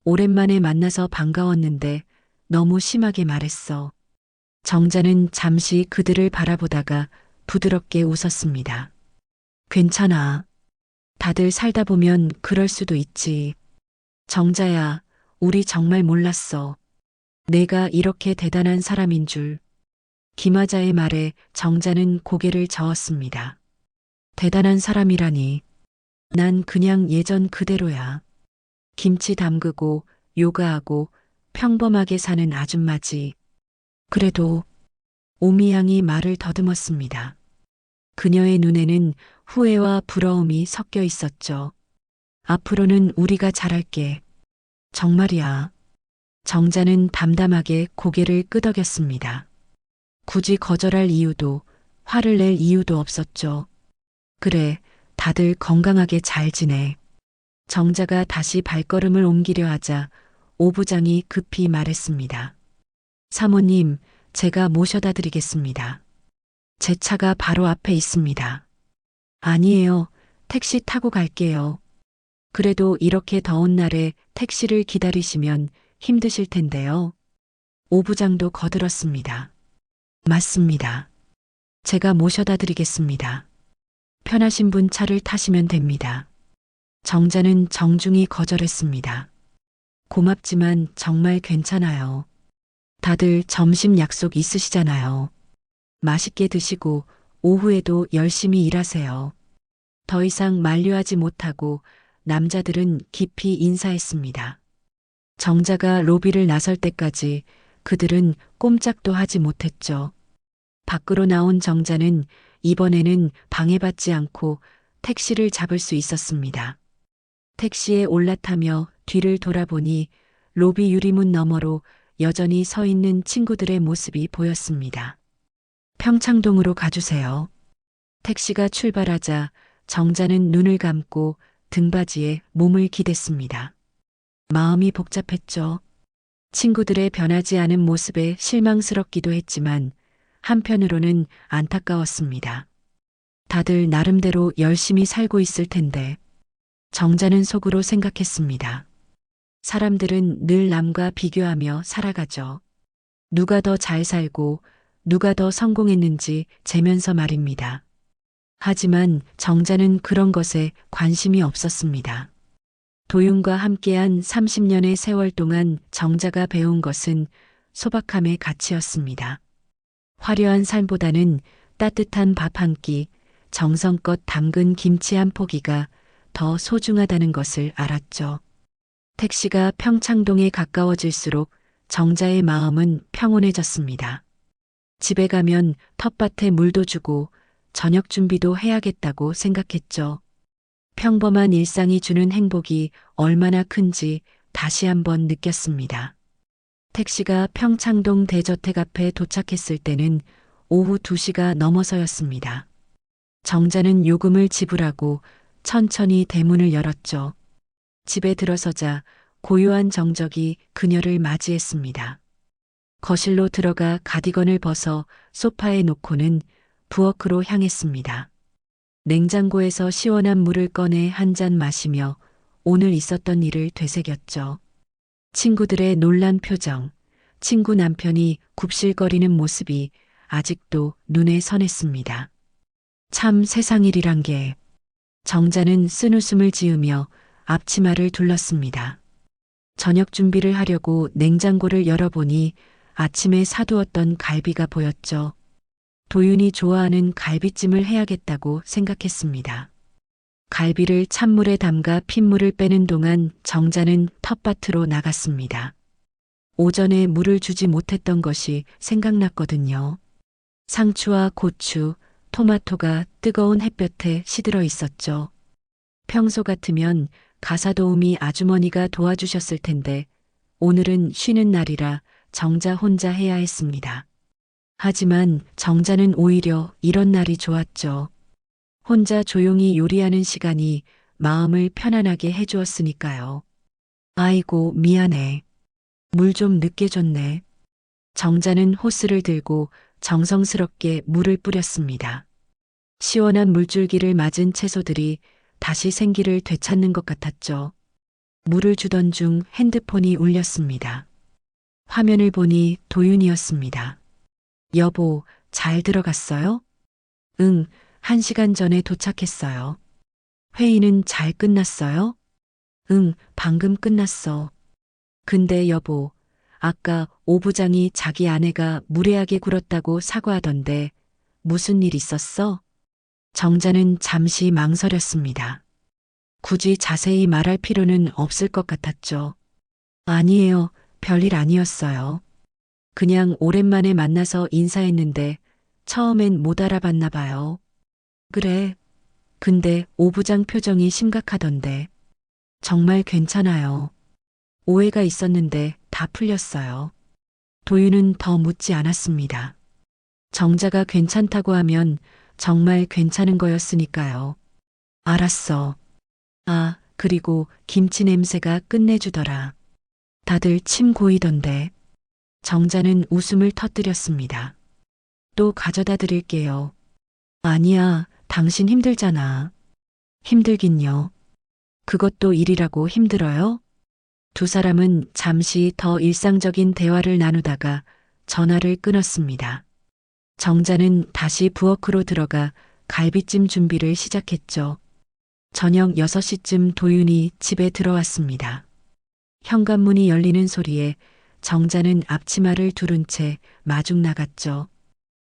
오랜만에 만나서 반가웠는데 너무 심하게 말했어. 정자는 잠시 그들을 바라보다가 부드럽게 웃었습니다. 괜찮아. 다들 살다 보면 그럴 수도 있지. 정자야, 우리 정말 몰랐어. 내가 이렇게 대단한 사람인 줄. 김하자의 말에 정자는 고개를 저었습니다. 대단한 사람이라니. 난 그냥 예전 그대로야. 김치 담그고 요가하고 평범하게 사는 아줌마지. 그래도 오미양이 말을 더듬었습니다. 그녀의 눈에는 후회와 부러움이 섞여 있었죠. 앞으로는 우리가 잘할게. 정말이야. 정자는 담담하게 고개를 끄덕였습니다. 굳이 거절할 이유도 화를 낼 이유도 없었죠. 그래, 다들 건강하게 잘 지내. 정자가 다시 발걸음을 옮기려 하자 오 부장이 급히 말했습니다. 사모님, 제가 모셔다 드리겠습니다. 제 차가 바로 앞에 있습니다. 아니에요. 택시 타고 갈게요. 그래도 이렇게 더운 날에 택시를 기다리시면 힘드실 텐데요. 오 부장도 거들었습니다. 맞습니다. 제가 모셔다 드리겠습니다. 편하신 분 차를 타시면 됩니다. 정자는 정중히 거절했습니다. 고맙지만 정말 괜찮아요. 다들 점심 약속 있으시잖아요. 맛있게 드시고 오후에도 열심히 일하세요. 더 이상 만류하지 못하고 남자들은 깊이 인사했습니다. 정자가 로비를 나설 때까지 그들은 꼼짝도 하지 못했죠. 밖으로 나온 정자는 이번에는 방해받지 않고 택시를 잡을 수 있었습니다. 택시에 올라타며 뒤를 돌아보니 로비 유리문 너머로 여전히 서 있는 친구들의 모습이 보였습니다. 평창동으로 가주세요. 택시가 출발하자 정자는 눈을 감고 등받이에 몸을 기댔습니다. 마음이 복잡했죠. 친구들의 변하지 않은 모습에 실망스럽기도 했지만 한편으로는 안타까웠습니다. 다들 나름대로 열심히 살고 있을 텐데. 정자는 속으로 생각했습니다. 사람들은 늘 남과 비교하며 살아가죠. 누가 더 잘 살고 누가 더 성공했는지 재면서 말입니다. 하지만 정자는 그런 것에 관심이 없었습니다. 도윤과 함께한 30년의 세월 동안 정자가 배운 것은 소박함의 가치였습니다. 화려한 삶보다는 따뜻한 밥 한 끼, 정성껏 담근 김치 한 포기가 더 소중하다는 것을 알았죠. 택시가 평창동에 가까워질수록 정자의 마음은 평온해졌습니다. 집에 가면 텃밭에 물도 주고 저녁 준비도 해야겠다고 생각했죠. 평범한 일상이 주는 행복이 얼마나 큰지 다시 한번 느꼈습니다. 택시가 평창동 대저택 앞에 도착했을 때는 오후 2시가 넘어서였습니다. 정자는 요금을 지불하고 천천히 대문을 열었죠. 집에 들어서자 고요한 정적이 그녀를 맞이했습니다. 거실로 들어가 가디건을 벗어 소파에 놓고는 부엌으로 향했습니다. 냉장고에서 시원한 물을 꺼내 한 잔 마시며 오늘 있었던 일을 되새겼죠. 친구들의 놀란 표정, 친구 남편이 굽실거리는 모습이 아직도 눈에 선했습니다. 참 세상일이란 게. 정자는 쓴웃음을 지으며 앞치마를 둘렀습니다. 저녁 준비를 하려고 냉장고를 열어보니 아침에 사두었던 갈비가 보였죠. 도윤이 좋아하는 갈비찜을 해야겠다고 생각했습니다. 갈비를 찬물에 담가 핏물을 빼는 동안 정자는 텃밭으로 나갔습니다. 오전에 물을 주지 못했던 것이 생각났거든요. 상추와 고추, 토마토가 뜨거운 햇볕에 시들어 있었죠. 평소 같으면 가사도우미 아주머니가 도와주셨을 텐데 오늘은 쉬는 날이라 정자 혼자 해야 했습니다. 하지만 정자는 오히려 이런 날이 좋았죠. 혼자 조용히 요리하는 시간이 마음을 편안하게 해주었으니까요. 아이고, 미안해. 물 좀 늦게 줬네. 정자는 호스를 들고 정성스럽게 물을 뿌렸습니다. 시원한 물줄기를 맞은 채소들이 다시 생기를 되찾는 것 같았죠. 물을 주던 중 핸드폰이 울렸습니다. 화면을 보니 도윤이었습니다. 여보, 잘 들어갔어요? 응, 1시간 전에 도착했어요. 회의는 잘 끝났어요? 응, 방금 끝났어. 근데 여보, 아까 오 부장이 자기 아내가 무례하게 굴었다고 사과하던데 무슨 일 있었어? 정자는 잠시 망설였습니다. 굳이 자세히 말할 필요는 없을 것 같았죠. 아니에요. 별일 아니었어요. 그냥 오랜만에 만나서 인사했는데 처음엔 못 알아봤나 봐요. 그래. 근데 오 부장 표정이 심각하던데. 정말 괜찮아요. 오해가 있었는데 다 풀렸어요. 도윤은 더 묻지 않았습니다. 정자가 괜찮다고 하면 정말 괜찮은 거였으니까요. 알았어. 아, 그리고 김치 냄새가 끝내주더라. 다들 침 고이던데. 정자는 웃음을 터뜨렸습니다. 또 가져다 드릴게요. 아니야, 당신 힘들잖아. 힘들긴요. 그것도 일이라고 힘들어요? 두 사람은 잠시 더 일상적인 대화를 나누다가 전화를 끊었습니다. 정자는 다시 부엌으로 들어가 갈비찜 준비를 시작했죠. 저녁 6시쯤 도윤이 집에 들어왔습니다. 현관문이 열리는 소리에 정자는 앞치마를 두른 채 마중 나갔죠.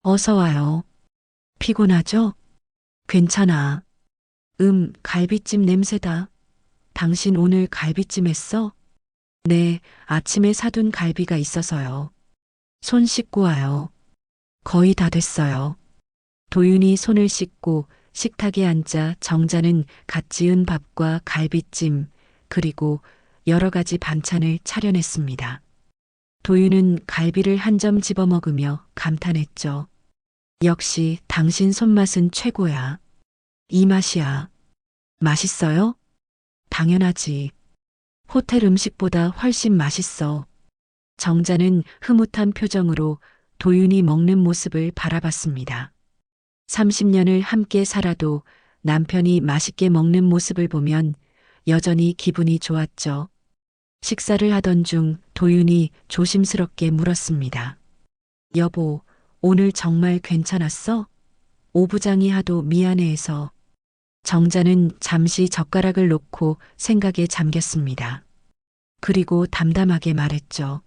어서 와요. 피곤하죠? 괜찮아. 갈비찜 냄새다. 당신 오늘 갈비찜 했어? 네, 아침에 사둔 갈비가 있어서요. 손 씻고 와요. 거의 다 됐어요. 도윤이 손을 씻고 식탁에 앉자 정자는 갓 지은 밥과 갈비찜, 그리고 여러 가지 반찬을 차려냈습니다. 도윤은 갈비를 한 점 집어먹으며 감탄했죠. 역시 당신 손맛은 최고야. 이 맛이야. 맛있어요? 당연하지. 호텔 음식보다 훨씬 맛있어. 정자는 흐뭇한 표정으로 도윤이 먹는 모습을 바라봤습니다. 30년을 함께 살아도 남편이 맛있게 먹는 모습을 보면 여전히 기분이 좋았죠. 식사를 하던 중 도윤이 조심스럽게 물었습니다. 여보, 오늘 정말 괜찮았어? 오 부장이 하도 미안해해서. 정자는 잠시 젓가락을 놓고 생각에 잠겼습니다. 그리고 담담하게 말했죠.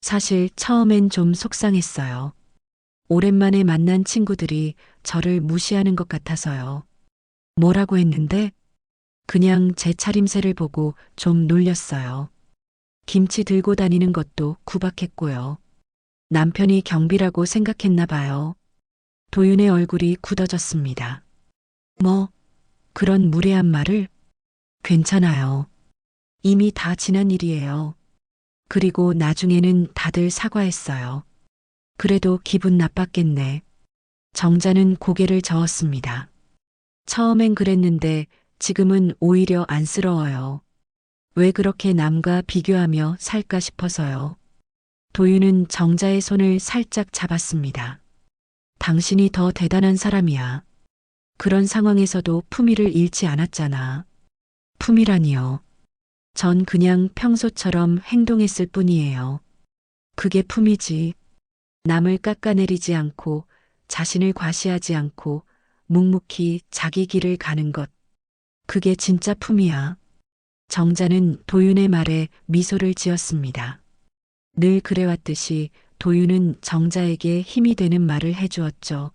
사실 처음엔 좀 속상했어요. 오랜만에 만난 친구들이 저를 무시하는 것 같아서요. 뭐라고 했는데? 그냥 제 차림새를 보고 좀 놀렸어요. 김치 들고 다니는 것도 구박했고요. 남편이 경비라고 생각했나 봐요. 도윤의 얼굴이 굳어졌습니다. 뭐, 그런 무례한 말을? 괜찮아요. 이미 다 지난 일이에요. 그리고 나중에는 다들 사과했어요. 그래도 기분 나빴겠네. 정자는 고개를 저었습니다. 처음엔 그랬는데 지금은 오히려 안쓰러워요. 왜 그렇게 남과 비교하며 살까 싶어서요. 도윤은 정자의 손을 살짝 잡았습니다. 당신이 더 대단한 사람이야. 그런 상황에서도 품위를 잃지 않았잖아. 품위라니요. 전 그냥 평소처럼 행동했을 뿐이에요. 그게 품위지. 남을 깎아내리지 않고 자신을 과시하지 않고 묵묵히 자기 길을 가는 것. 그게 진짜 품이야. 정자는 도윤의 말에 미소를 지었습니다. 늘 그래왔듯이 도윤은 정자에게 힘이 되는 말을 해주었죠.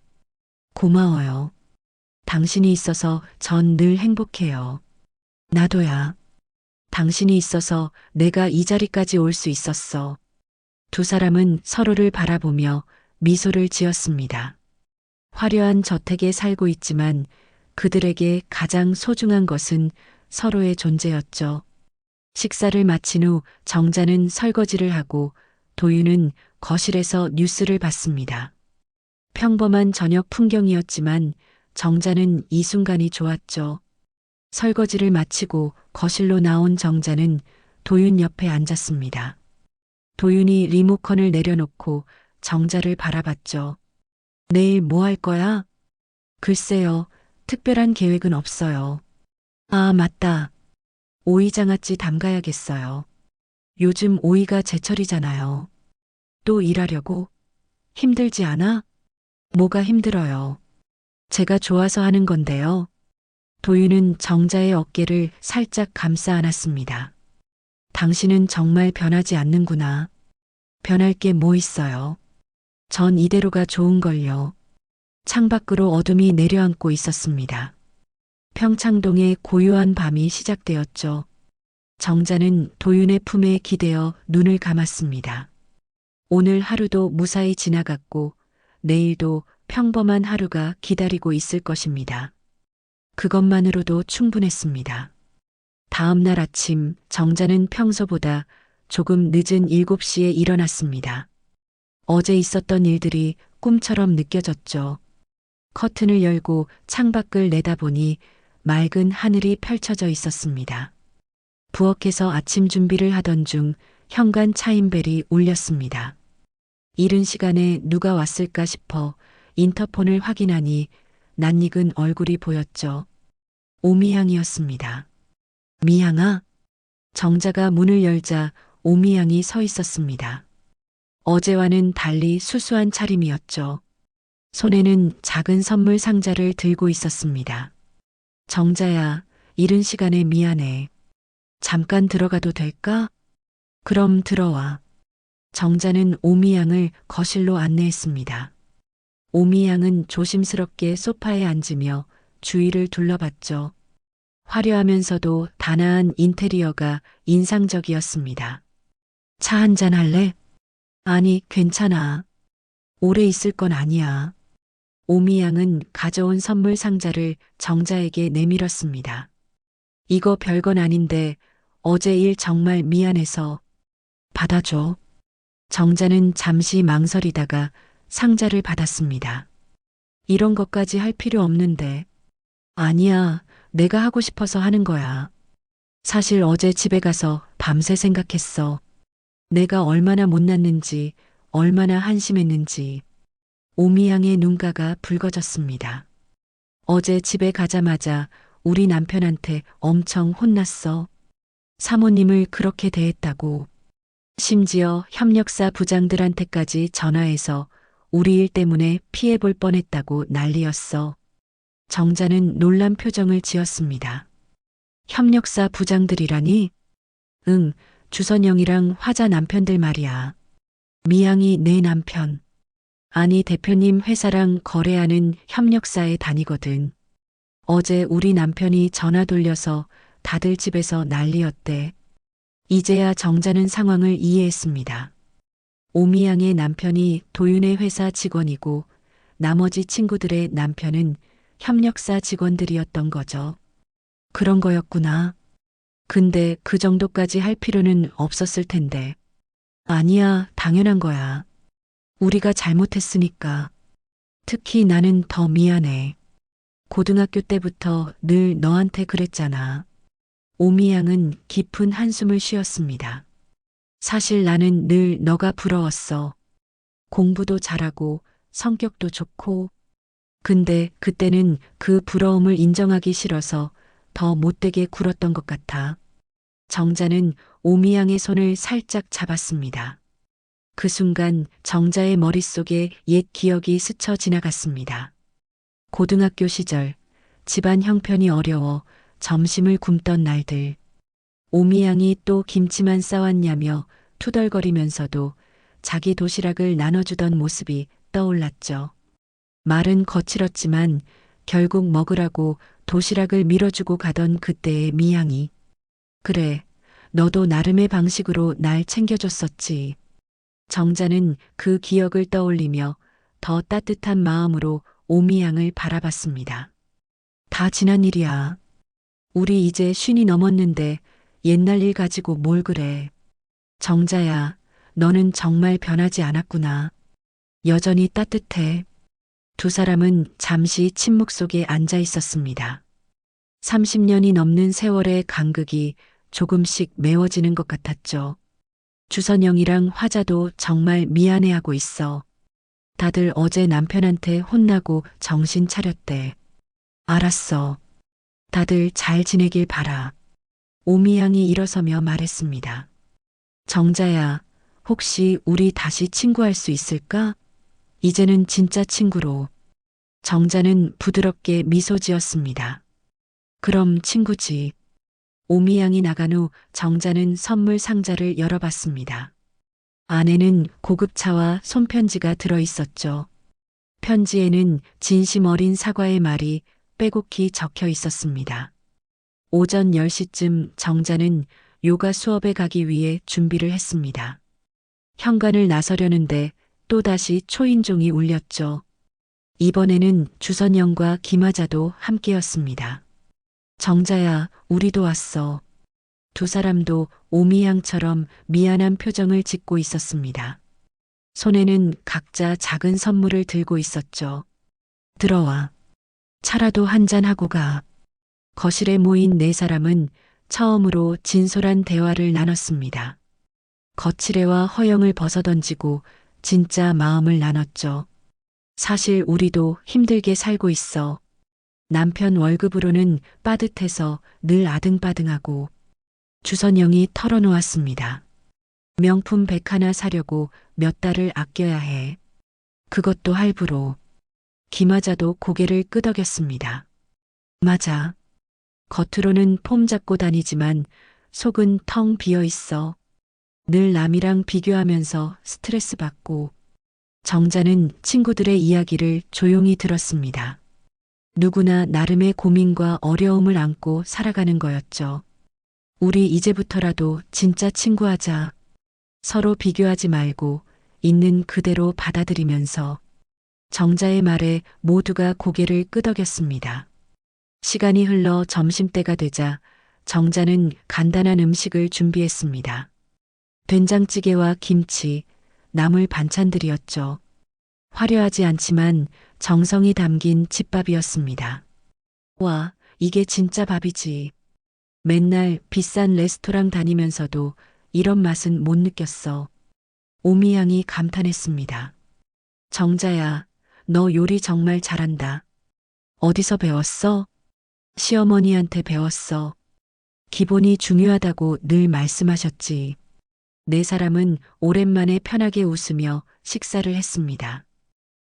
고마워요. 당신이 있어서 전 늘 행복해요. 나도야. 당신이 있어서 내가 이 자리까지 올 수 있었어. 두 사람은 서로를 바라보며 미소를 지었습니다. 화려한 저택에 살고 있지만 그들에게 가장 소중한 것은 서로의 존재였죠. 식사를 마친 후 정자는 설거지를 하고 도윤은 거실에서 뉴스를 봤습니다. 평범한 저녁 풍경이었지만 정자는 이 순간이 좋았죠. 설거지를 마치고 거실로 나온 정자는 도윤 옆에 앉았습니다. 도윤이 리모컨을 내려놓고 정자를 바라봤죠. 내일 뭐 할 거야? 글쎄요, 특별한 계획은 없어요. 아, 맞다. 오이장아찌 담가야겠어요. 요즘 오이가 제철이잖아요. 또 일하려고? 힘들지 않아? 뭐가 힘들어요? 제가 좋아서 하는 건데요. 도윤은 정자의 어깨를 살짝 감싸 안았습니다. 당신은 정말 변하지 않는구나. 변할 게 뭐 있어요? 전 이대로가 좋은걸요. 창밖으로 어둠이 내려앉고 있었습니다. 평창동의 고요한 밤이 시작되었죠. 정자는 도윤의 품에 기대어 눈을 감았습니다. 오늘 하루도 무사히 지나갔고 내일도 평범한 하루가 기다리고 있을 것입니다. 그것만으로도 충분했습니다. 다음 날 아침 정자는 평소보다 조금 늦은 7시에 일어났습니다. 어제 있었던 일들이 꿈처럼 느껴졌죠. 커튼을 열고 창밖을 내다보니 맑은 하늘이 펼쳐져 있었습니다. 부엌에서 아침 준비를 하던 중 현관 차임벨이 울렸습니다. 이른 시간에 누가 왔을까 싶어 인터폰을 확인하니 낯익은 얼굴이 보였죠. 오미향이었습니다. 미향아? 정자가 문을 열자 오미향이 서 있었습니다. 어제와는 달리 수수한 차림이었죠. 손에는 작은 선물 상자를 들고 있었습니다. 정자야, 이른 시간에 미안해. 잠깐 들어가도 될까? 그럼 들어와. 정자는 오미양을 거실로 안내했습니다. 오미양은 조심스럽게 소파에 앉으며 주위를 둘러봤죠. 화려하면서도 단아한 인테리어가 인상적이었습니다. 차 한잔 할래? 아니, 괜찮아. 오래 있을 건 아니야. 오미양은 가져온 선물 상자를 정자에게 내밀었습니다. 이거 별건 아닌데 어제 일 정말 미안해서 받아줘. 정자는 잠시 망설이다가 상자를 받았습니다. 이런 것까지 할 필요 없는데. 아니야, 내가 하고 싶어서 하는 거야. 사실 어제 집에 가서 밤새 생각했어. 내가 얼마나 못났는지, 얼마나 한심했는지. 오미양의 눈가가 붉어졌습니다. 어제 집에 가자마자 우리 남편한테 엄청 혼났어. 사모님을 그렇게 대했다고. 심지어 협력사 부장들한테까지 전화해서 우리 일 때문에 피해볼 뻔했다고 난리였어. 정자는 놀란 표정을 지었습니다. 협력사 부장들이라니? 응, 주선영이랑 화자 남편들 말이야. 미양이 내 남편. 아니, 대표님 회사랑 거래하는 협력사에 다니거든. 어제 우리 남편이 전화 돌려서 다들 집에서 난리였대. 이제야 정자는 상황을 이해했습니다. 오미양의 남편이 도윤의 회사 직원이고 나머지 친구들의 남편은 협력사 직원들이었던 거죠. 그런 거였구나. 근데 그 정도까지 할 필요는 없었을 텐데. 아니야, 당연한 거야. 우리가 잘못했으니까. 특히 나는 더 미안해. 고등학교 때부터 늘 너한테 그랬잖아. 오미양은 깊은 한숨을 쉬었습니다. 사실 나는 늘 너가 부러웠어. 공부도 잘하고 성격도 좋고. 근데 그때는 그 부러움을 인정하기 싫어서 더 못되게 굴었던 것 같아. 정자는 오미양의 손을 살짝 잡았습니다. 그 순간 정자의 머릿속에 옛 기억이 스쳐 지나갔습니다. 고등학교 시절 집안 형편이 어려워 점심을 굶던 날들. 오미양이 또 김치만 싸왔냐며 투덜거리면서도 자기 도시락을 나눠주던 모습이 떠올랐죠. 말은 거칠었지만 결국 먹으라고 도시락을 밀어주고 가던 그때의 미양이. 그래, 너도 나름의 방식으로 날 챙겨줬었지. 정자는 그 기억을 떠올리며 더 따뜻한 마음으로 오미양을 바라봤습니다. 다 지난 일이야. 우리 이제 50이 넘었는데 옛날 일 가지고 뭘 그래. 정자야, 너는 정말 변하지 않았구나. 여전히 따뜻해. 두 사람은 잠시 침묵 속에 앉아 있었습니다. 30년이 넘는 세월의 간극이 조금씩 메워지는 것 같았죠. 주선영이랑 화자도 정말 미안해하고 있어. 다들 어제 남편한테 혼나고 정신 차렸대. 알았어. 다들 잘 지내길 바라. 오미양이 일어서며 말했습니다. 정자야, 혹시 우리 다시 친구할 수 있을까? 이제는 진짜 친구로. 정자는 부드럽게 미소 지었습니다. 그럼 친구지. 오미양이 나간 후 정자는 선물 상자를 열어봤습니다. 안에는 고급차와 손편지가 들어 있었죠. 편지에는 진심 어린 사과의 말이 빼곡히 적혀 있었습니다. 오전 10시쯤 정자는 요가 수업에 가기 위해 준비를 했습니다. 현관을 나서려는데 또다시 초인종이 울렸죠. 이번에는 주선영과 김하자도 함께였습니다. 정자야, 우리도 왔어. 두 사람도 오미양처럼 미안한 표정을 짓고 있었습니다. 손에는 각자 작은 선물을 들고 있었죠. 들어와. 차라도 한잔하고 가. 거실에 모인 네 사람은 처음으로 진솔한 대화를 나눴습니다. 거칠애와 허영을 벗어던지고 진짜 마음을 나눴죠. 사실 우리도 힘들게 살고 있어. 남편 월급으로는 빠듯해서 늘 아등바등하고. 주선영이 털어놓았습니다. 명품 백 하나 사려고 몇 달을 아껴야 해. 그것도 할부로. 김하자도 고개를 끄덕였습니다. 맞아. 겉으로는 폼 잡고 다니지만 속은 텅 비어 있어. 늘 남이랑 비교하면서 스트레스 받고. 정자는 친구들의 이야기를 조용히 들었습니다. 누구나 나름의 고민과 어려움을 안고 살아가는 거였죠. 우리 이제부터라도 진짜 친구하자. 서로 비교하지 말고 있는 그대로 받아들이면서. 정자의 말에 모두가 고개를 끄덕였습니다. 시간이 흘러 점심때가 되자 정자는 간단한 음식을 준비했습니다. 된장찌개와 김치, 나물 반찬들이었죠. 화려하지 않지만 정성이 담긴 집밥이었습니다. 와, 이게 진짜 밥이지. 맨날 비싼 레스토랑 다니면서도 이런 맛은 못 느꼈어. 오미양이 감탄했습니다. 정자야, 너 요리 정말 잘한다. 어디서 배웠어? 시어머니한테 배웠어. 기본이 중요하다고 늘 말씀하셨지. 네 사람은 오랜만에 편하게 웃으며 식사를 했습니다.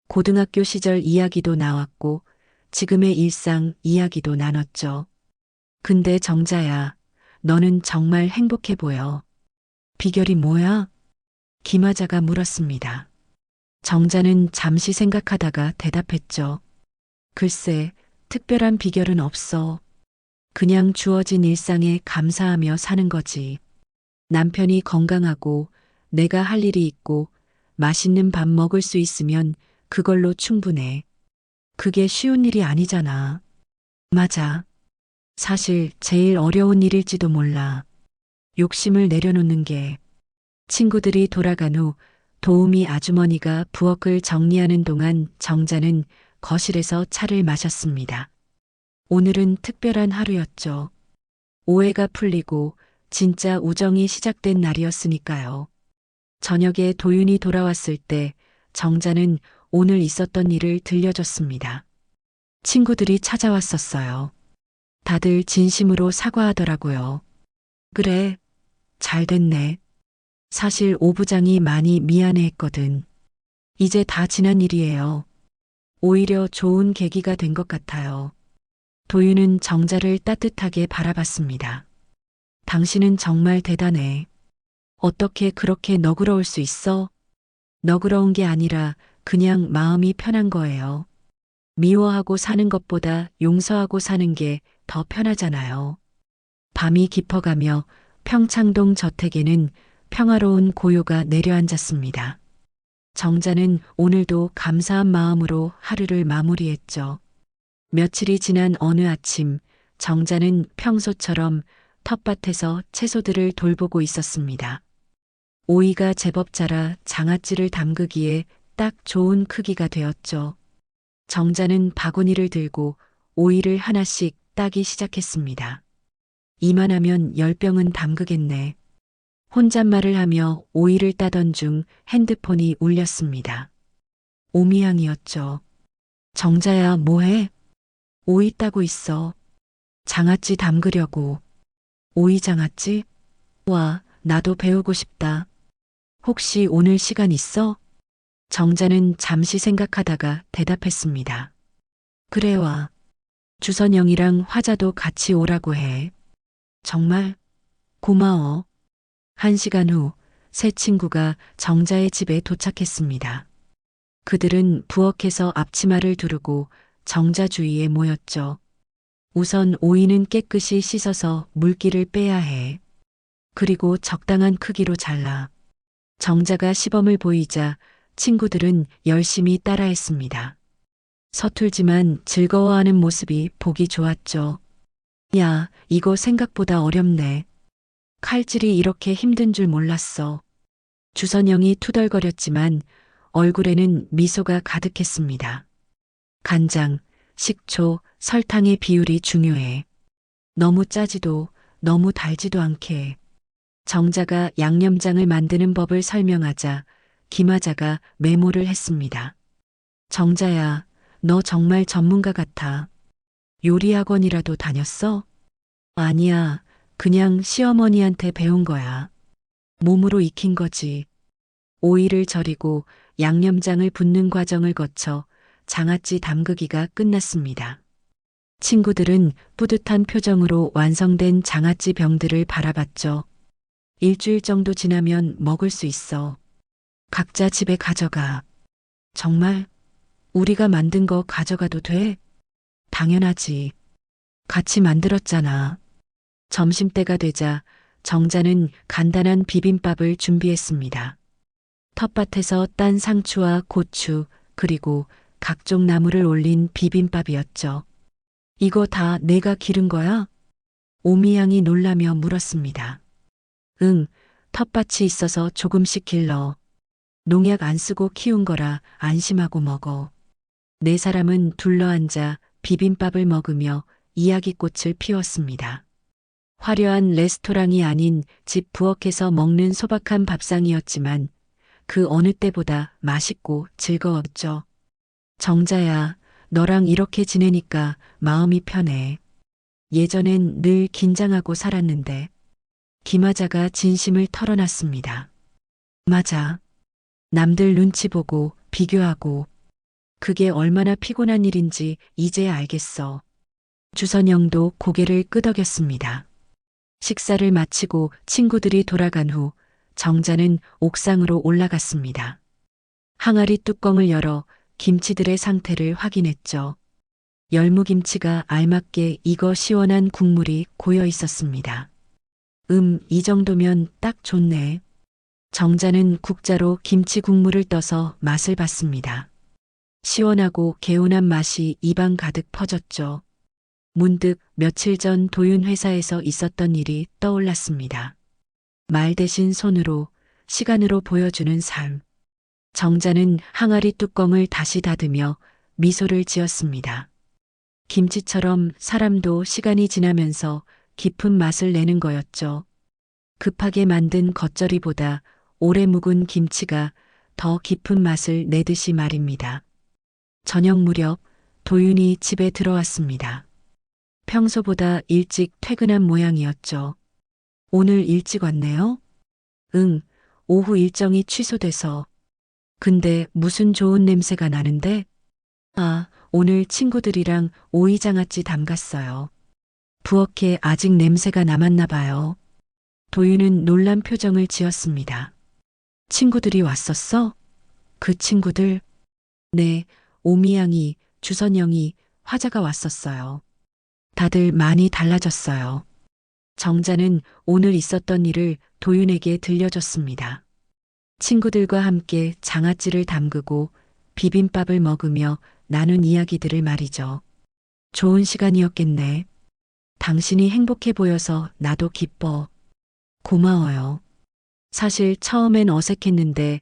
고등학교 시절 이야기도 나왔고 지금의 일상 이야기도 나눴죠. 근데 정자야, 너는 정말 행복해 보여. 비결이 뭐야? 김하자가 물었습니다. 정자는 잠시 생각하다가 대답했죠. 글쎄, 특별한 비결은 없어. 그냥 주어진 일상에 감사하며 사는 거지. 남편이 건강하고 내가 할 일이 있고 맛있는 밥 먹을 수 있으면 그걸로 충분해. 그게 쉬운 일이 아니잖아. 맞아. 사실 제일 어려운 일일지도 몰라. 욕심을 내려놓는 게. 친구들이 돌아간 후 도우미 아주머니가 부엌을 정리하는 동안 정자는 거실에서 차를 마셨습니다. 오늘은 특별한 하루였죠. 오해가 풀리고 진짜 우정이 시작된 날이었으니까요. 저녁에 도윤이 돌아왔을 때 정자는 오늘 있었던 일을 들려줬습니다. 친구들이 찾아왔었어요. 다들 진심으로 사과하더라고요. 그래, 잘 됐네. 사실 오 부장이 많이 미안해했거든. 이제 다 지난 일이에요. 오히려 좋은 계기가 된 것 같아요. 도윤은 정자를 따뜻하게 바라봤습니다. 당신은 정말 대단해. 어떻게 그렇게 너그러울 수 있어? 너그러운 게 아니라 그냥 마음이 편한 거예요. 미워하고 사는 것보다 용서하고 사는 게 더 편하잖아요. 밤이 깊어가며 평창동 저택에는 평화로운 고요가 내려앉았습니다. 정자는 오늘도 감사한 마음으로 하루를 마무리했죠. 며칠이 지난 어느 아침, 정자는 평소처럼 텃밭에서 채소들을 돌보고 있었습니다. 오이가 제법 자라 장아찌를 담그기에 딱 좋은 크기가 되었죠. 정자는 바구니를 들고 오이를 하나씩 따기 시작했습니다. 이만하면 10병은 담그겠네. 혼잣말을 하며 오이를 따던 중 핸드폰이 울렸습니다. 오미양이었죠. 정자야, 뭐해? 오이 따고 있어. 장아찌 담그려고. 오이 장아찌? 와, 나도 배우고 싶다. 혹시 오늘 시간 있어? 정자는 잠시 생각하다가 대답했습니다. 그래 와. 주선영이랑 화자도 같이 오라고 해. 정말? 고마워. 1시간 후 세 친구가 정자의 집에 도착했습니다. 그들은 부엌에서 앞치마를 두르고 정자 주위에 모였죠. 우선 오이는 깨끗이 씻어서 물기를 빼야 해. 그리고 적당한 크기로 잘라. 정자가 시범을 보이자 친구들은 열심히 따라했습니다. 서툴지만 즐거워하는 모습이 보기 좋았죠. 야, 이거 생각보다 어렵네. 칼질이 이렇게 힘든 줄 몰랐어. 주선영이 투덜거렸지만 얼굴에는 미소가 가득했습니다. 간장, 식초, 설탕의 비율이 중요해. 너무 짜지도 너무 달지도 않게. 정자가 양념장을 만드는 법을 설명하자 김하자가 메모를 했습니다. 정자야, 너 정말 전문가 같아. 요리학원이라도 다녔어? 아니야, 그냥 시어머니한테 배운 거야. 몸으로 익힌 거지. 오이를 절이고 양념장을 붓는 과정을 거쳐 장아찌 담그기가 끝났습니다. 친구들은 뿌듯한 표정으로 완성된 장아찌 병들을 바라봤죠. 일주일 정도 지나면 먹을 수 있어. 각자 집에 가져가. 정말? 우리가 만든 거 가져가도 돼? 당연하지. 같이 만들었잖아. 점심때가 되자 정자는 간단한 비빔밥을 준비했습니다. 텃밭에서 딴 상추와 고추 그리고 각종 나물을 올린 비빔밥이었죠. 이거 다 내가 기른 거야? 오미양이 놀라며 물었습니다. 응, 텃밭이 있어서 조금씩 길러. 농약 안 쓰고 키운 거라 안심하고 먹어. 네 사람은 둘러앉아 비빔밥을 먹으며 이야기꽃을 피웠습니다. 화려한 레스토랑이 아닌 집 부엌에서 먹는 소박한 밥상이었지만 그 어느 때보다 맛있고 즐거웠죠. 정자야, 너랑 이렇게 지내니까 마음이 편해. 예전엔 늘 긴장하고 살았는데. 김하자가 진심을 털어놨습니다. 맞아. 남들 눈치 보고 비교하고 그게 얼마나 피곤한 일인지 이제 알겠어. 주선영도 고개를 끄덕였습니다. 식사를 마치고 친구들이 돌아간 후 정자는 옥상으로 올라갔습니다. 항아리 뚜껑을 열어 김치들의 상태를 확인했죠. 열무김치가 알맞게 익어 시원한 국물이 고여 있었습니다. 이 정도면 딱 좋네. 정자는 국자로 김치 국물을 떠서 맛을 봤습니다. 시원하고 개운한 맛이 입안 가득 퍼졌죠. 문득 며칠 전 도윤 회사에서 있었던 일이 떠올랐습니다. 말 대신 손으로, 시간으로 보여주는 삶. 정자는 항아리 뚜껑을 다시 닫으며 미소를 지었습니다. 김치처럼 사람도 시간이 지나면서 깊은 맛을 내는 거였죠. 급하게 만든 겉절이보다 오래 묵은 김치가 더 깊은 맛을 내듯이 말입니다. 저녁 무렵 도윤이 집에 들어왔습니다. 평소보다 일찍 퇴근한 모양이었죠. 오늘 일찍 왔네요? 응, 오후 일정이 취소돼서. 근데 무슨 좋은 냄새가 나는데? 아, 오늘 친구들이랑 오이장아찌 담갔어요. 부엌에 아직 냄새가 남았나 봐요. 도윤은 놀란 표정을 지었습니다. 친구들이 왔었어? 그 친구들? 네, 오미양이, 주선영이, 화자가 왔었어요. 다들 많이 달라졌어요. 정자는 오늘 있었던 일을 도윤에게 들려줬습니다. 친구들과 함께 장아찌를 담그고 비빔밥을 먹으며 나눈 이야기들을 말이죠. 좋은 시간이었겠네. 당신이 행복해 보여서 나도 기뻐. 고마워요. 사실 처음엔 어색했는데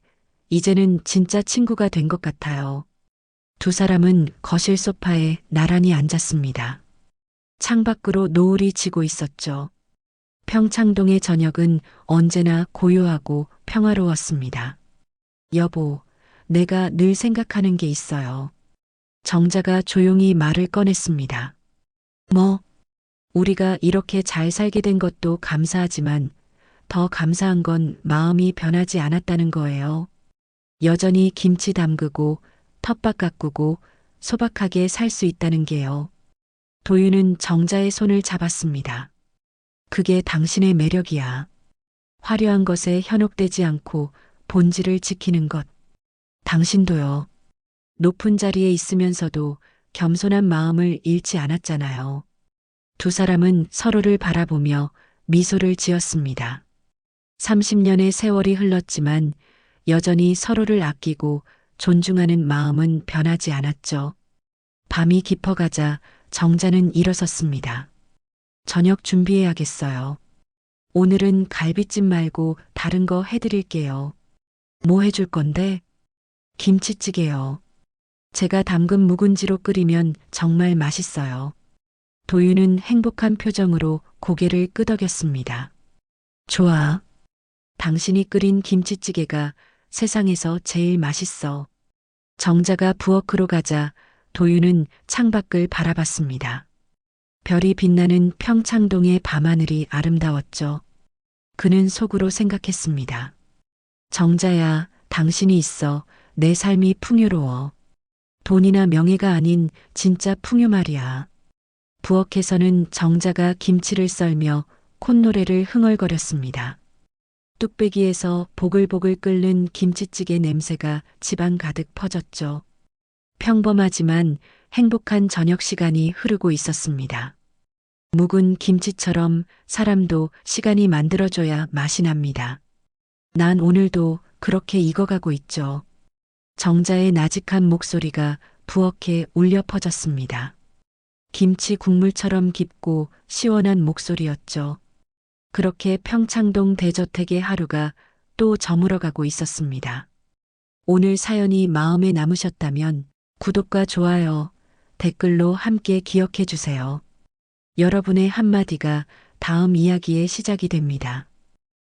이제는 진짜 친구가 된 것 같아요. 두 사람은 거실 소파에 나란히 앉았습니다. 창밖으로 노을이 지고 있었죠. 평창동의 저녁은 언제나 고요하고 평화로웠습니다. 여보, 내가 늘 생각하는 게 있어요. 정자가 조용히 말을 꺼냈습니다. 뭐? 우리가 이렇게 잘 살게 된 것도 감사하지만 더 감사한 건 마음이 변하지 않았다는 거예요. 여전히 김치 담그고 텃밭 가꾸고 소박하게 살 수 있다는 게요. 도윤은 정자의 손을 잡았습니다. 그게 당신의 매력이야. 화려한 것에 현혹되지 않고 본질을 지키는 것. 당신도요. 높은 자리에 있으면서도 겸손한 마음을 잃지 않았잖아요. 두 사람은 서로를 바라보며 미소를 지었습니다. 30년의 세월이 흘렀지만 여전히 서로를 아끼고 존중하는 마음은 변하지 않았죠. 밤이 깊어가자 정자는 일어섰습니다. 저녁 준비해야겠어요. 오늘은 갈비찜 말고 다른 거 해드릴게요. 뭐 해줄 건데? 김치찌개요. 제가 담근 묵은지로 끓이면 정말 맛있어요. 도윤은 행복한 표정으로 고개를 끄덕였습니다. 좋아. 당신이 끓인 김치찌개가 세상에서 제일 맛있어. 정자가 부엌으로 가자 도윤은 창밖을 바라봤습니다. 별이 빛나는 평창동의 밤하늘이 아름다웠죠. 그는 속으로 생각했습니다. 정자야, 당신이 있어 내 삶이 풍요로워. 돈이나 명예가 아닌 진짜 풍요 말이야. 부엌에서는 정자가 김치를 썰며 콧노래를 흥얼거렸습니다. 뚝배기에서 보글보글 끓는 김치찌개 냄새가 집안 가득 퍼졌죠. 평범하지만 행복한 저녁 시간이 흐르고 있었습니다. 묵은 김치처럼 사람도 시간이 만들어줘야 맛이 납니다. 난 오늘도 그렇게 익어가고 있죠. 정자의 나직한 목소리가 부엌에 울려 퍼졌습니다. 김치 국물처럼 깊고 시원한 목소리였죠. 그렇게 평창동 대저택의 하루가 또 저물어가고 있었습니다. 오늘 사연이 마음에 남으셨다면 구독과 좋아요, 댓글로 함께 기억해 주세요. 여러분의 한마디가 다음 이야기의 시작이 됩니다.